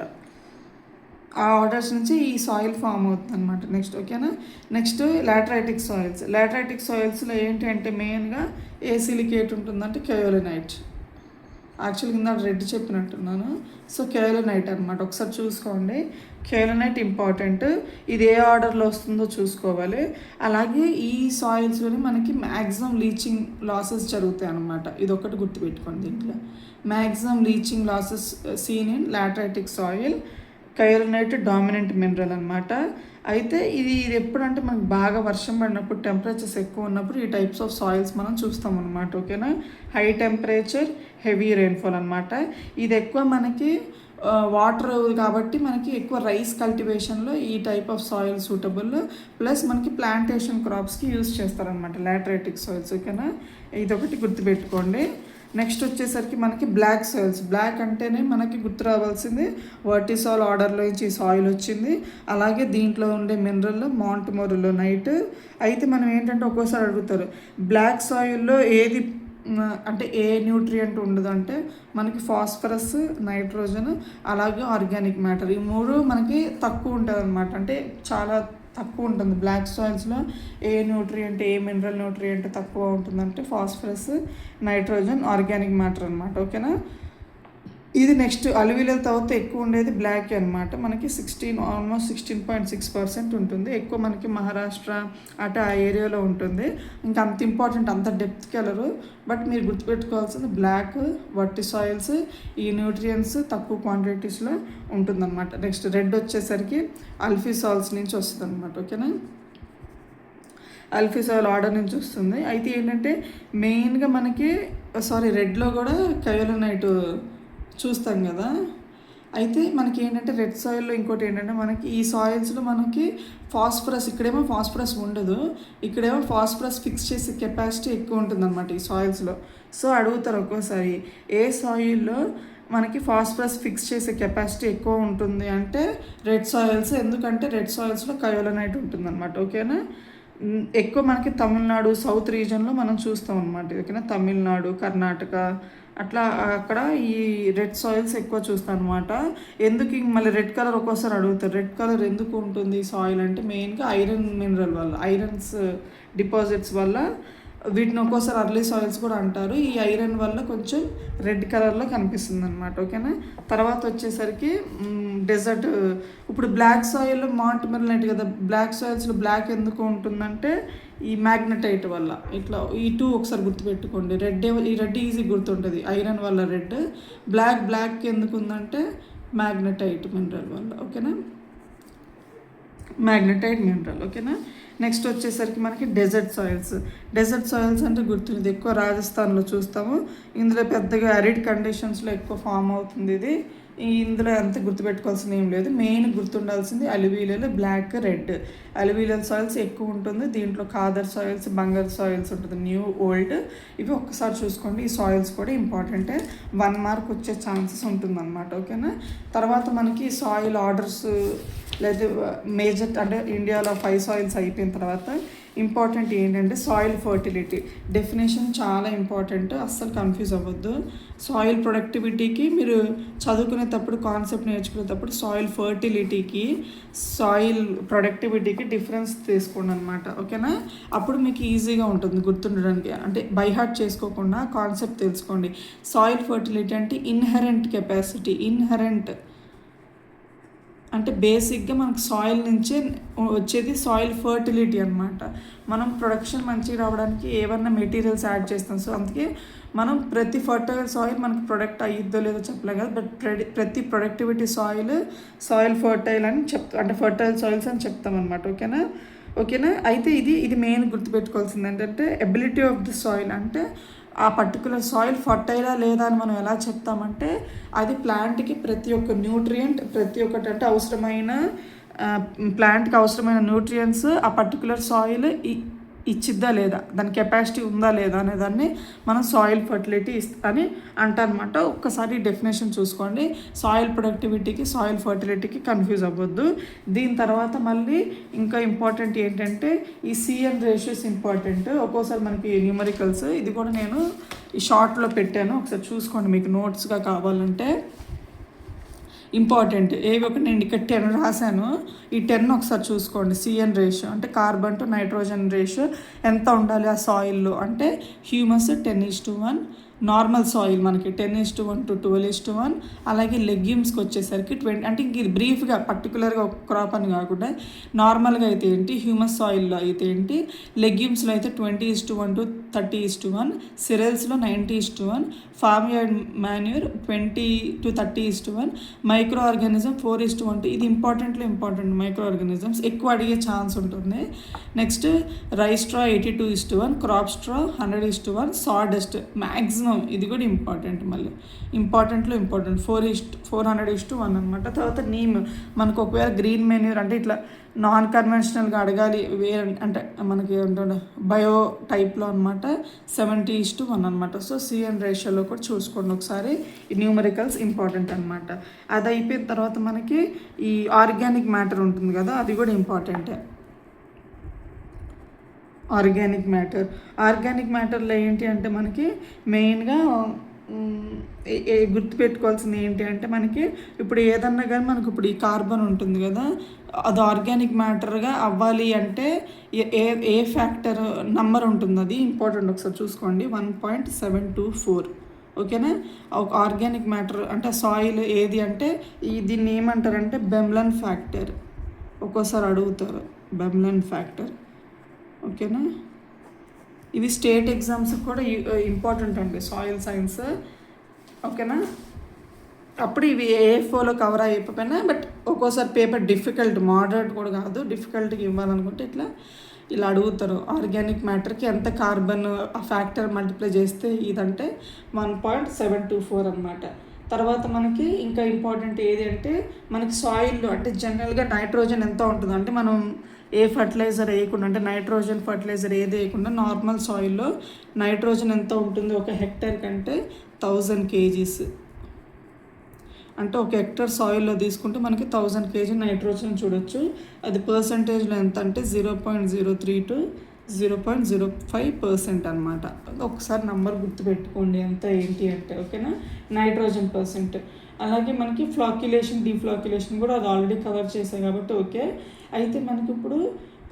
S1: ఆ ఆర్డర్స్ నుంచి ఈ సాయిల్ ఫామ్ అవుతుంది అనమాట. నెక్స్ట్ ఓకేనా. Next లాటరైటిక్ soils. లాటరైటిక్ సాయిల్స్లో ఏంటి అంటే మెయిన్గా ఏ సిలికేట్ ఉంటుందంటే కయోలినైట్. యాక్చువల్గా కింద రెడ్ చెప్పినట్టున్నాను. సో కయోలినైట్ అనమాట. ఒకసారి చూసుకోండి. Kaolinite important. ఇది ఏ ఆర్డర్లో వస్తుందో చూసుకోవాలి. అలాగే ఈ సాయిల్స్లోనే మనకి మ్యాక్సిమం లీచింగ్ లాసెస్ జరుగుతాయి అనమాట. ఇది ఒకటి గుర్తుపెట్టుకోండి. దీంట్లో maximum leaching losses seen in lateritic soil. Kaolinite dominant mineral అనమాట. అయితే ఇది ఎప్పుడంటే మనకు బాగా వర్షం పడినప్పుడు, టెంపరేచర్స్ ఎక్కువ ఉన్నప్పుడు ఈ టైప్స్ ఆఫ్ సాయిల్స్ మనం చూస్తాం అనమాట. ఓకేనా. హై టెంపరేచర్, హెవీ రెయిన్ఫాల్ అనమాట. ఇది ఎక్కువ మనకి వాటర్ కాబట్టి మనకి ఎక్కువ రైస్ కల్టివేషన్లో ఈ type of soil suitable. Plus మనకి ప్లాంటేషన్ క్రాప్స్కి యూస్ చేస్తారనమాట లాటరైటిక్ సాయిల్స్. ఓకేనా. ఇదొకటి గుర్తుపెట్టుకోండి. నెక్స్ట్ వచ్చేసరికి మనకి బ్లాక్ సాయిల్స్. బ్లాక్ అంటేనే మనకి గుర్తు రావాల్సింది వర్టిసాల్ ఆర్డర్లో నుంచి ఈ సాయిల్ వచ్చింది. అలాగే దీంట్లో ఉండే మినరల్ మాంటమోరిలోనైట్. అయితే మనం ఏంటంటే ఒక్కోసారి అడుగుతారు బ్లాక్ సాయిల్లో ఏది అంటే ఏ న్యూట్రియంట్ ఉండదు అంటే మనకి ఫాస్ఫరస్, నైట్రోజన్, అలాగే ఆర్గానిక్ మ్యాటర్. ఈ మూడు మనకి తక్కువ ఉంటుంది అనమాట. అంటే చాలా తక్కువ ఉంటుంది black సాయిల్స్లో. A nutrient, a mineral nutrient తక్కువ ఉంటుందంటే ఫాస్ఫరస్, నైట్రోజన్, ఆర్గానిక్ మ్యాటర్ అనమాట. ఓకేనా. ఇది నెక్స్ట్ అలువిలల తర్వాత ఎక్కువ ఉండేది బ్లాక్ అనమాట. మనకి ఆల్మోస్ట్ 16.6% ఉంటుంది. ఎక్కువ మనకి మహారాష్ట్ర అటు ఆ ఏరియాలో ఉంటుంది. ఇంకా అంత ఇంపార్టెంట్, అంత డెప్త్కి వెళ్ళరు. బట్ మీరు గుర్తుపెట్టుకోవాల్సింది బ్లాక్, వట్టి సాయిల్స్, ఈ న్యూట్రియన్స్ తక్కువ క్వాంటిటీస్లో ఉంటుందన్నమాట. నెక్స్ట్ రెడ్ వచ్చేసరికి అల్ఫిసాల్స్ నుంచి వస్తుంది అనమాట. ఓకేనా. అల్ఫిసాల్ ఆర్డర్ నుంచి వస్తుంది. అయితే ఏంటంటే మెయిన్గా మనకి రెడ్లో కూడా కయోలినైట్ చూస్తాం కదా. అయితే మనకి ఏంటంటే రెడ్ సాయిల్లో ఇంకోటి ఏంటంటే మనకి ఈ సాయిల్స్లో మనకి ఫాస్ఫరస్, ఇక్కడేమో ఫాస్ఫరస్ ఉండదు, ఇక్కడేమో ఫాస్ఫరస్ ఫిక్స్ చేసే కెపాసిటీ ఎక్కువ ఉంటుందన్నమాట ఈ సాయిల్స్లో. సో అడుగుతారు ఒక్కోసారి ఏ సాయిల్లో మనకి ఫాస్ఫరస్ ఫిక్స్ చేసే కెపాసిటీ ఎక్కువ ఉంటుంది అంటే రెడ్ సాయిల్స్. ఎందుకంటే రెడ్ సాయిల్స్లో కయోలినైట్ ఉంటుందన్నమాట. ఓకేనా. ఎక్కువ మనకి తమిళనాడు సౌత్ రీజన్లో మనం చూస్తాం అనమాట. ఓకేనా. తమిళనాడు, కర్ణాటక అట్లా అక్కడ ఈ రెడ్ సాయిల్స్ ఎక్కువ చూస్తాను అనమాట. ఎందుకు మళ్ళీ రెడ్ కలర్ ఒక్కోసారి అడుగుతారు. రెడ్ కలర్ ఎందుకు ఉంటుంది సాయిల్ అంటే మెయిన్గా ఐరన్ మినరల్ వల్ల, ఐరన్స్ డిపాజిట్స్ వల్ల వీటిని ఒక్కోసారి అర్లీ సాయిల్స్ కూడా అంటారు. ఈ ఐరన్ వల్ల కొంచెం రెడ్ కలర్లో కనిపిస్తుంది అనమాట. ఓకేనా. తర్వాత వచ్చేసరికి డెజర్ట్. ఇప్పుడు బ్లాక్ సాయిల్లో మాంటమోరిలోనైట్ కదా, బ్లాక్ సాయిల్స్లో బ్లాక్ ఎందుకు ఉంటుందంటే ఈ మ్యాగ్నటైట్ వల్ల. ఇట్లా ఈ టూ ఒకసారి గుర్తుపెట్టుకోండి. ఈ రెడ్ ఈజీ గుర్తుంటుంది, ఐరన్ వల్ల రెడ్. బ్లాక్ ఎందుకు ఉందంటే మ్యాగ్నటైట్ మినరల్ వల్ల. ఓకేనా. Magnetite mineral. ఓకేనా. నెక్స్ట్ వచ్చేసరికి మనకి డెజర్ట్ సాయిల్స్ అంటే గుర్తుంది, ఎక్కువ రాజస్థాన్లో చూస్తాము. ఇందులో పెద్దగా అరిడ్ కండిషన్స్లో ఎక్కువ ఫామ్ అవుతుంది ఇది. ఇందులో అంత గుర్తుపెట్టుకోవాల్సింది ఏం లేదు. మెయిన్ గుర్తుండాల్సింది అలువీలలో బ్లాక్, రెడ్. అలువీలల్ సాయిల్స్ ఎక్కువ ఉంటుంది. దీంట్లో ఖాదర్ సాయిల్స్, బంగారు సాయిల్స్ ఉంటుంది, న్యూ, ఓల్డ్. ఇవి ఒక్కసారి చూసుకోండి. ఈ సాయిల్స్ కూడా ఇంపార్టెంటే, 1 మార్క్ వచ్చే ఛాన్సెస్ ఉంటుందన్నమాట. ఓకేనా. తర్వాత మనకి సాయిల్ ఆర్డర్స్ లేదా మేజర్ అంటే ఇండియాలో 5 సాయిల్స్ అయిపోయిన తర్వాత ఇంపార్టెంట్ ఏంటంటే సాయిల్ ఫర్టిలిటీ. డెఫినేషన్ చాలా ఇంపార్టెంట్, అస్సలు కన్ఫ్యూజ్ అవ్వద్దు. సాయిల్ ప్రొడక్టివిటీకి మీరు చదువుకునేటప్పుడు, కాన్సెప్ట్ నేర్చుకునేటప్పుడు సాయిల్ ఫర్టిలిటీకి, సాయిల్ ప్రొడక్టివిటీకి డిఫరెన్స్ తీసుకోండి అనమాట. ఓకేనా. అప్పుడు మీకు ఈజీగా ఉంటుంది గుర్తుండడానికి. అంటే బై హార్ట్ చేసుకోకుండా కాన్సెప్ట్ తెలుసుకోండి. సాయిల్ ఫర్టిలిటీ అంటే ఇన్హెరెంట్ కెపాసిటీ. ఇన్హెరెంట్ అంటే బేసిక్గా మనకు సాయిల్ నుంచే వచ్చేది సాయిల్ ఫర్టిలిటీ అనమాట. మనం ప్రొడక్షన్ మంచిగా రావడానికి ఏమన్నా మెటీరియల్స్ యాడ్ చేస్తాం. సో అందుకే మనం ప్రతి ఫర్టైల్ సాయిల్ మనకు ప్రొడక్ట్ అయ్యిద్దో లేదో చెప్పలేం కదా, బట్ ప్రతి ప్రొడక్టివిటీ సాయిల్ ఫర్టైల్ అని అంటే ఫర్టైల్ సాయిల్స్ అని చెప్తాం అనమాట. ఓకేనా. అయితే ఇది మెయిన్ గుర్తుపెట్టుకోవాల్సింది ఏంటంటే ఎబిలిటీ ఆఫ్ ది సాయిల్. అంటే ఆ పర్టికులర్ సాయిల్ ఫర్టైలా లేదా అని మనం ఎలా చెప్తామంటే అది ప్లాంట్కి ప్రతి ఒక్క న్యూట్రియంట్, ప్రతి ఒక్కటి అంటే అవసరమైన ప్లాంట్కి అవసరమైన న్యూట్రియంట్స్ ఆ పర్టికులర్ సాయిల్ ఇచ్చిద్దా లేదా, దాని కెపాసిటీ ఉందా లేదా అనే దాన్ని మనం సాయిల్ ఫర్టిలిటీ అని అంటారనమాట. ఒక్కసారి డెఫినేషన్ చూసుకోండి. సాయిల్ ప్రొడక్టివిటీకి, సాయిల్ ఫర్టిలిటీకి కన్ఫ్యూజ్ అవ్వద్దు. దీని తర్వాత మళ్ళీ ఇంకా ఇంపార్టెంట్ ఏంటంటే ఈ CN రేషియోస్ ఇంపార్టెంట్. ఒక్కోసారి మనకి న్యూమరికల్స్, ఇది కూడా నేను ఈ షార్ట్లో పెట్టాను, ఒకసారి చూసుకోండి మీకు నోట్స్గా కావాలంటే. ఇంపార్టెంట్ ఏవి ఒక నేను ఇక్కడ 10 రాశాను, ఈ 10 ఒకసారి చూసుకోండి. CN రేషియో అంటే కార్బన్ టు నైట్రోజన్ రేషియో ఎంత ఉండాలి ఆ సాయిల్లో అంటే హ్యూమస్ 10:1, నార్మల్ సాయిల్ మనకి 10:1 to 12:1, అలాగే లెగ్యూమ్స్కి వచ్చేసరికి 20. అంటే ఇంక ఇది బ్రీఫ్గా పర్టికులర్గా ఒక క్రాప్ అని కాకుండా నార్మల్గా అయితే ఏంటి, హ్యూమస్ సాయిల్లో అయితే ఏంటి, లెగ్యూమ్స్లో అయితే 20:1 to 30:1, సిరల్స్లో 90:1, farm yard manure 20 to 30:1, micro organism 4:1. ఇది ఇంపార్టెంట్ మైక్రో ఆర్గానిజమ్స్ ఎక్కువ అడిగే ఛాన్స్ ఉంటుంది. Next rice straw 82:1, crop straw 100:1, sawdust maximum ఇది కూడా ఇంపార్టెంట్, మళ్ళీ ఇంపార్టెంట్లో 400:1 అనమాట. తర్వాత నీమ్ మనకు ఒకవేళ గ్రీన్ మెన్యూర్ అంటే ఇట్లా నాన్ కన్వెన్షనల్గా అడగాలి వేరే అంటే మనకి ఏమంటాడు బయో టైప్లో అనమాట 70:1 అనమాట. సో CN రేషియోలో కూడా చూసుకోండి ఒకసారి. ఈ న్యూమరికల్స్ ఇంపార్టెంట్ అనమాట. అది అయిపోయిన తర్వాత మనకి ఈ ఆర్గానిక్ మ్యాటర్ ఉంటుంది కదా, అది కూడా ఇంపార్టెంటే. ఆర్గానిక్ మ్యాటర్లో ఏంటి అంటే మనకి మెయిన్గా గుర్తుపెట్టుకోవాల్సింది ఏంటి అంటే మనకి ఇప్పుడు ఏదన్నా కానీ మనకు ఇప్పుడు ఈ కార్బన్ ఉంటుంది కదా, అది ఆర్గానిక్ మ్యాటర్గా అవ్వాలి అంటే ఏ ఫ్యాక్టర్ నంబర్ ఉంటుంది, అది ఇంపార్టెంట్. ఒకసారి చూసుకోండి 1.724. ఓకేనా. ఒక ఆర్గానిక్ మ్యాటర్ అంటే సాయిల్ ఏది అంటే దీన్ని ఏమంటారంటే బెమ్లన్ ఫ్యాక్టర్. ఒక్కోసారి అడుగుతారు బెమ్లన్ ఫ్యాక్టర్. ఓకేనా. ఇవి స్టేట్ ఎగ్జామ్స్ కూడా ఇంపార్టెంట్ అండి సాయిల్ సైన్స్. ఓకేనా. అప్పుడు ఇవి A4లో కవర్ అయిపోయినా, బట్ ఒక్కోసారి పేపర్ డిఫికల్ట్, మోడరేట్ కూడా కాదు, డిఫికల్ట్గా ఇవ్వాలనుకుంటే ఇలా అడుగుతారు. ఆర్గానిక్ మ్యాటర్కి ఎంత కార్బన్ ఆ ఫ్యాక్టర్ మల్టిప్లై చేస్తే ఇదంటే 1.724 అనమాట. తర్వాత మనకి ఇంకా ఇంపార్టెంట్ ఏది అంటే మనకి సాయిల్లో అంటే జనరల్గా నైట్రోజన్ ఎంత ఉంటుంది అంటే మనం ఏ ఫర్టిలైజర్ వేయకుండా అంటే నైట్రోజన్ ఫర్టిలైజర్ ఏది వేయకుండా నార్మల్ సాయిల్లో నైట్రోజన్ ఎంత ఉంటుంది ఒక హెక్టర్ కంటే 1000 kgs. అంటే ఒక హెక్టర్ సాయిల్లో తీసుకుంటే మనకి 1000 kg నైట్రోజన్ చూడొచ్చు. అది పర్సంటేజ్లో ఎంత అంటే 0.03 to 0.05% అనమాట. ఒకసారి నంబర్ గుర్తుపెట్టుకోండి ఎంత ఏంటి అంటే. ఓకేనా. Nitrogen percent. అలాగే మనకి ఫ్లాక్యులేషన్ డీఫ్లాక్యులేషన్ కూడా అది ఆల్రెడీ కవర్ చేశాయి కాబట్టి ఓకే. అయితే మనకి ఇప్పుడు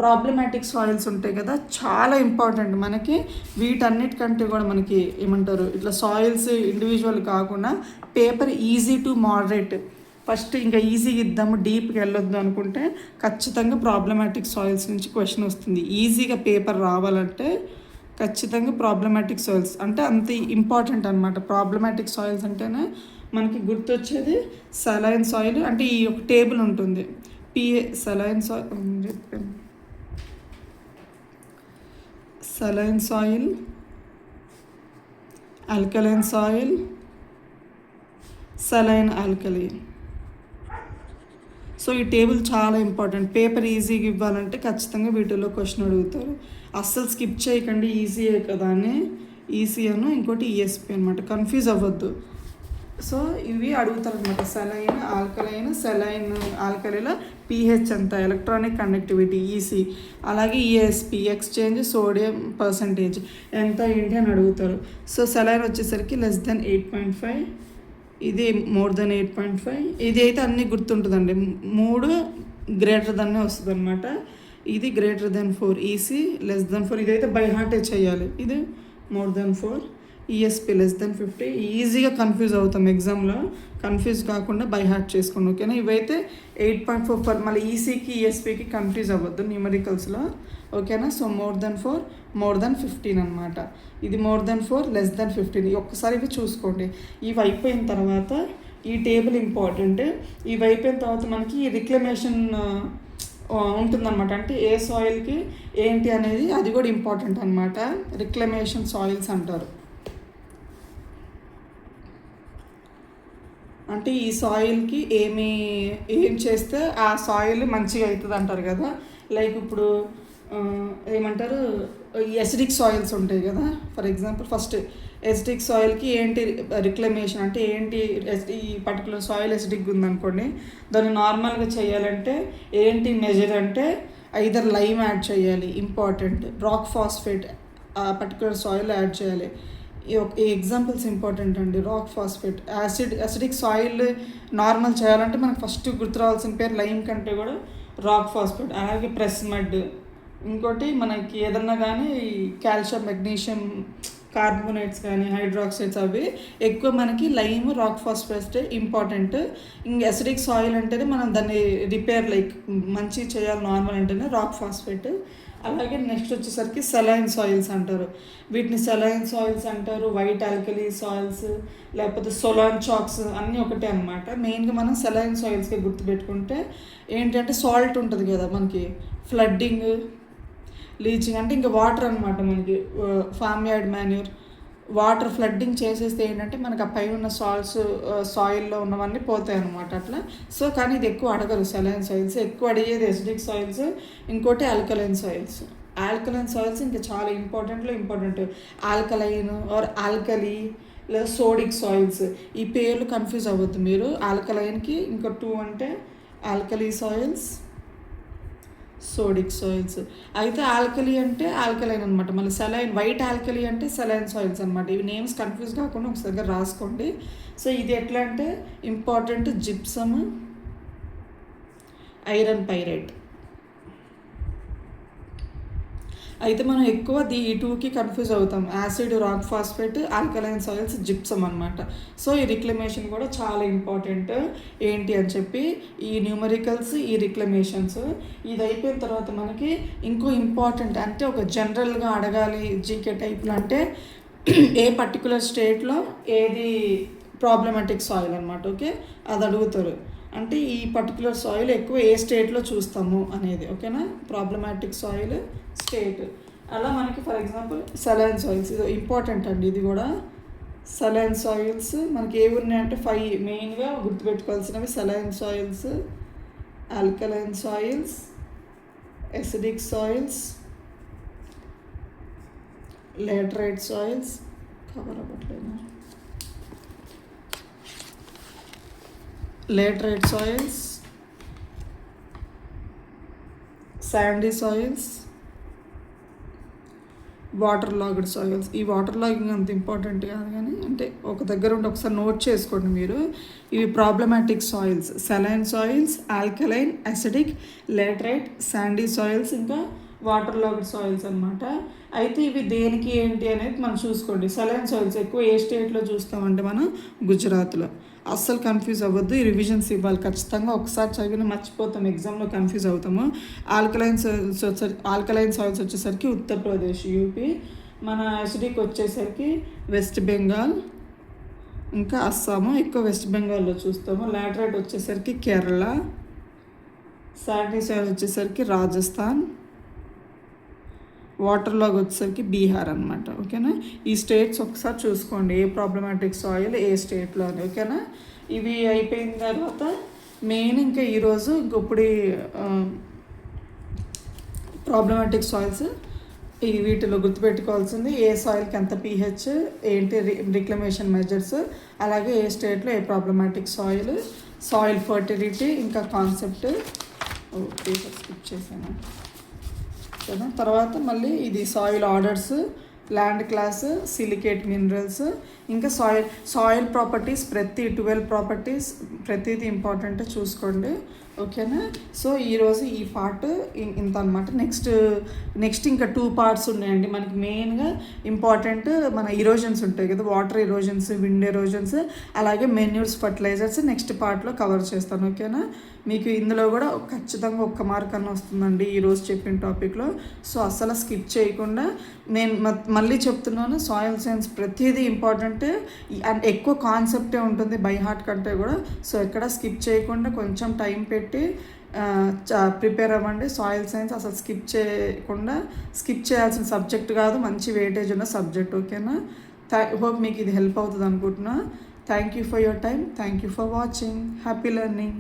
S1: ప్రాబ్లమాటిక్ సాయిల్స్ ఉంటాయి కదా, చాలా ఇంపార్టెంట్ మనకి. వీటన్నిటికంటే కూడా మనకి ఏమంటారు ఇట్లా సాయిల్స్ ఇండివిజువల్ కాకుండా paper easy to moderate. First ఇంకా ఈజీగా ఇద్దాము డీప్గా వెళ్ళొద్దు అనుకుంటే ఖచ్చితంగా ప్రాబ్లమాటిక్ సాయిల్స్ నుంచి క్వశ్చన్ వస్తుంది. ఈజీగా పేపర్ రావాలంటే ఖచ్చితంగా ప్రాబ్లమాటిక్ సాయిల్స్ అంటే అంత ఇంపార్టెంట్ అనమాట. ప్రాబ్లమాటిక్ సాయిల్స్ అంటేనే మనకి గుర్తొచ్చేది సలైన్ సాయిల్. అంటే ఈ ఒక టేబుల్ ఉంటుంది, saline soil, alkaline soil, saline alkali. So ఈ టేబుల్ చాలా ఇంపార్టెంట్. పేపర్ ఈజీగా ఇవ్వాలంటే ఖచ్చితంగా వీటిల్లో క్వశ్చన్ అడుగుతారు. అస్సలు స్కిప్ చేయకండి, ఈజీయే కదా అని. ఈసీఎను ఇంకోటి ESP అనమాట, కన్ఫ్యూజ్ అవ్వద్దు. సో ఇవి అడుగుతారు అనమాట. సెలైన్ ఆల్కలీలో pH ఎంత, ఎలక్ట్రానిక్ కండక్టివిటీ EC, అలాగే ESP ఎక్స్చేంజ్ సోడియం పర్సంటేజ్ ఎంత ఏంటి అని అడుగుతారు. సో సెలైన్ వచ్చేసరికి <8.5, ఇది <8.5. ఇది అయితే అన్నీ గుర్తుంటుందండి. 3 గ్రేటర్ దన్నే వస్తుంది అనమాట. ఇది <4, EC <4. ఇదైతే బై హార్టే చేయాలి. ఇది <4, ESP <50. ఈజీగా కన్ఫ్యూజ్ అవుతాం ఎగ్జామ్లో, కన్ఫ్యూజ్ కాకుండా బై హార్ట్ చేసుకోండి. ఓకేనా. ఇవైతే 8.4 మళ్ళీ ECకి ESPకి కన్ఫ్యూజ్ అవ్వద్దు న్యూమరికల్స్లో. ఓకేనా. సో more than 15 అనమాట. ఇది <4, <15. ఒక్కసారి ఇవి చూసుకోండి. ఇవి అయిపోయిన తర్వాత ఈ టేబుల్ ఇంపార్టెంట్. ఇవి అయిపోయిన తర్వాత మనకి రిక్లమేషన్ ఉంటుందన్నమాట. అంటే ఏ సాయిల్కి ఏంటి అనేది అది కూడా ఇంపార్టెంట్ అనమాట. రిక్లమేషన్ సాయిల్స్ అంటారు. అంటే ఈ సాయిల్కి ఏం చేస్తే ఆ సాయిల్ మంచిగా అవుతుంది అంటారు కదా. లైక్ ఇప్పుడు ఏమంటారు ఎసిడిక్ సాయిల్స్ ఉంటాయి కదా. ఫర్ ఎగ్జాంపుల్ ఫస్ట్ ఎసిడిక్ సాయిల్కి ఏంటి రిక్లమేషన్ అంటే ఏంటి, ఈ పర్టికులర్ సాయిల్ ఎసిడిక్ ఉందనుకోండి, దాన్ని నార్మల్గా చేయాలంటే ఏంటి మెజర్ అంటే ఐదర్ లైమ్ యాడ్ చేయాలి, ఇంపార్టెంట్, రాక్ ఫాస్ఫేట్ ఆ పర్టికులర్ సాయిల్ యాడ్ చేయాలి. ఈ ఎగ్జాంపుల్స్ ఇంపార్టెంట్ అండి. Rock phosphate, acidic soil normal చేయాలంటే మనకు ఫస్ట్ గుర్తు రావాల్సిన పేరు లైమ్ కంటే కూడా రాక్ ఫాస్ఫేట్. అలాగే ప్రెస్ మడ్. ఇంకోటి మనకి ఏదన్నా కానీ కాల్షియం, మెగ్నీషియం కార్బోనేట్స్ కానీ హైడ్రాక్సైడ్స్ అవి ఎక్కువ మనకి లైమ్, రాక్ ఫాస్ఫేట్ ఇంపార్టెంట్. ఇంక అసిడిక్ సాయిల్ అంటేనే మనం దాన్ని రిపేర్ మంచి చేయాలి నార్మల్ అంటేనే రాక్ ఫాస్ఫేట్. అలాగే నెక్స్ట్ వచ్చేసరికి సెలైన్ సాయిల్స్ అంటారు. వీటిని సెలైన్ సాయిల్స్ అంటారు, వైట్ ఆల్కలీ సాయిల్స్, లేకపోతే సొలాన్ చాక్స్ అన్నీ ఒకటే అనమాట. మెయిన్గా మనం సెలైన్ సాయిల్స్కి గుర్తుపెట్టుకుంటే ఏంటంటే సాల్ట్ ఉంటుంది కదా మనకి, ఫ్లడ్డింగ్, లీచింగ్ అంటే ఇంకా వాటర్ అనమాట మనకి, farm yard manure, water flooding చేసేస్తే ఏంటంటే మనకు ఆ పైన ఉన్న సాయిల్లో ఉన్నవన్నీ పోతాయి అనమాట అట్లా. సో కానీ ఇది ఎక్కువ అడగరు సెలైన్ సాయిల్స్, ఎక్కువ అడిగేది ఎసిడిక్ సాయిల్స్, ఇంకోటి ఆల్కలైన్ సాయిల్స్. ఆల్కలైన్ సాయిల్స్ ఇంకా చాలా ఇంపార్టెంట్. ఆల్కలైన్ ఆర్ ఆల్కలీ లేదా సోడిక్ సాయిల్స్, ఈ పేర్లు కన్ఫ్యూజ్ అవ్వద్దు మీరు. ఆల్కలైన్కి ఇంకా 2 అంటే ఆల్కలీ సాయిల్స్, సోడిక్ సాయిల్స్. అయితే ఆల్కలీ అంటే ఆల్కలైన్ అనమాట. మళ్ళీ సెలైన్, వైట్ ఆల్కలీ అంటే సెలైన్ సాయిల్స్ అనమాట. ఇవి నేమ్స్ కన్ఫ్యూజ్ కాకుండా ఒకసారి రాసుకోండి. సో ఇది ఎట్లా అంటే ఇంపార్టెంట్ జిప్సమ్, ఐరన్ పైరేట్. అయితే మనం ఎక్కువ ఈ 2కి కన్ఫ్యూజ్ అవుతాం, acid, rock phosphate, alkaline soils, gypsum అనమాట. సో ఈ రిక్లమేషన్ కూడా చాలా ఇంపార్టెంట్ ఏంటి అని చెప్పి, ఈ న్యూమరికల్స్, ఈ రిక్లమేషన్స్. ఇది అయిపోయిన తర్వాత మనకి ఇంకో ఇంపార్టెంట్ అంటే ఒక జనరల్గా అడగాలి జీకే టైప్లో అంటే ఏ పర్టికులర్ స్టేట్లో ఏది ప్రాబ్లమాటిక్ సాయిల్ అనమాట. ఓకే, అది అడుగుతారు. అంటే ఈ పర్టికులర్ సాయిల్ ఎక్కువ ఏ స్టేట్లో చూస్తాము అనేది. ఓకేనా, ప్రాబ్లమాటిక్ సాయిల్ స్టేట్. అలా మనకి ఫర్ ఎగ్జాంపుల్ సెలైన్ సాయిల్స్, ఇది ఇంపార్టెంట్ అండి. ఇది కూడా సెలైన్ సాయిల్స్ మనకి ఏవి ఉన్నాయంటే 5 మెయిన్గా గుర్తుపెట్టుకోవాల్సినవి: saline soils, alkaline soils, acidic soils, laterite soils, cover అవ్వట్లేదు, laterite soils, sandy soils, water logged soils. ఈ వాటర్ లాగింగ్ అంత ఇంపార్టెంట్ కాదు కానీ అంటే ఒక దగ్గర ఉండి ఒకసారి నోట్ చేసుకోండి మీరు. ఇవి problematic soils: saline soils, alkaline, acidic, laterite, Sandy soils, ఇంకా వాటర్ లాగ్డ్ సాయిల్స్ అనమాట. అయితే ఇవి దేనికి ఏంటి అనేది మనం చూసుకోండి. సెలైన్ సాయిల్స్ ఎక్కువ ఏ స్టేట్లో చూస్తామంటే మనం గుజరాత్లో. అస్సలు కన్ఫ్యూజ్ అవ్వద్దు, ఈ రివిజన్స్ ఇవ్వాలి ఖచ్చితంగా. ఒకసారి చదివిన మర్చిపోతాం, ఎగ్జామ్లో కన్ఫ్యూజ్ అవుతాము. ఆల్కలైన్ సాయిల్స్ వచ్చేసరికి ఉత్తరప్రదేశ్, యూపీ. మన అసిడిక్ వచ్చేసరికి వెస్ట్ బెంగాల్, ఇంకా అస్సాము, ఎక్కువ వెస్ట్ బెంగాల్లో చూస్తాము. లాటరైట్ వచ్చేసరికి కేరళ, శాండీ సాయిల్ వచ్చేసరికి రాజస్థాన్, వాటర్ లాగ్ వచ్చేసరికి బీహార్ అనమాట. ఓకేనా, ఈ స్టేట్స్ ఒకసారి చూసుకోండి ఏ ప్రాబ్లమాటిక్ సాయిల్ ఏ స్టేట్లో అని. ఓకేనా, ఇవి అయిపోయిన తర్వాత మెయిన్ ఇంకా ఈరోజు ఇంకొప్పుడు ప్రాబ్లమాటిక్ సాయిల్స్, ఈ వీటిలో గుర్తుపెట్టుకోవాల్సింది ఏ సాయిల్కి ఎంత pH ఏంటి, రిక్లమేషన్ మెజర్స్, అలాగే ఏ స్టేట్లో ఏ ప్రాబ్లమాటిక్ సాయిల్ ఫర్టిలిటీ, ఇంకా కాన్సెప్ట్. ఓకే, స్కిప్ చేశాను కదా. తర్వాత మళ్ళీ ఇది soil orders, land class, silicate minerals, ఇంకా సాయిల్ ప్రాపర్టీస్, ప్రతి 12 ప్రాపర్టీస్ ప్రతిదీ ఇంపార్టెంట్ చూసుకోండి. ఓకేనా, సో ఈరోజు ఈ పార్ట్ ఇంత అనమాట. నెక్స్ట్ ఇంకా 2 పార్ట్స్ ఉన్నాయండి మనకి. మెయిన్గా ఇంపార్టెంట్ మన ఇరోజన్స్ ఉంటాయి కదా, వాటర్ ఇరోజన్స్, విండ్ ఎరోజన్స్, అలాగే మెన్యూర్స్, ఫర్టిలైజర్స్ నెక్స్ట్ పార్ట్లో కవర్ చేస్తాను. ఓకేనా, మీకు ఇందులో కూడా ఖచ్చితంగా 1 మార్క్ అన్న వస్తుందండి ఈరోజు చెప్పిన టాపిక్లో. సో అస్సలు స్కిప్ చేయకుండా, నేను మళ్ళీ చెప్తున్నాను, సాయిల్ సైన్స్ ప్రతిదీ ఇంపార్టెంట్ అండ్ ఎక్కువ కాన్సెప్టే ఉంటుంది బై హార్ట్ కంటే కూడా. సో ఎక్కడ స్కిప్ చేయకుండా కొంచెం టైం పెట్టి ప్రిపేర్ అవ్వండి. సాయిల్ సైన్స్ అసలు స్కిప్ చేయాల్సిన సబ్జెక్ట్ కాదు, మంచి వెయిటేజ్ ఉన్న సబ్జెక్ట్. ఓకేనా, హోప్ మీకు ఇది హెల్ప్ అవుతుంది అనుకుంటున్నా. Thank you for your time, thank you for watching, happy learning.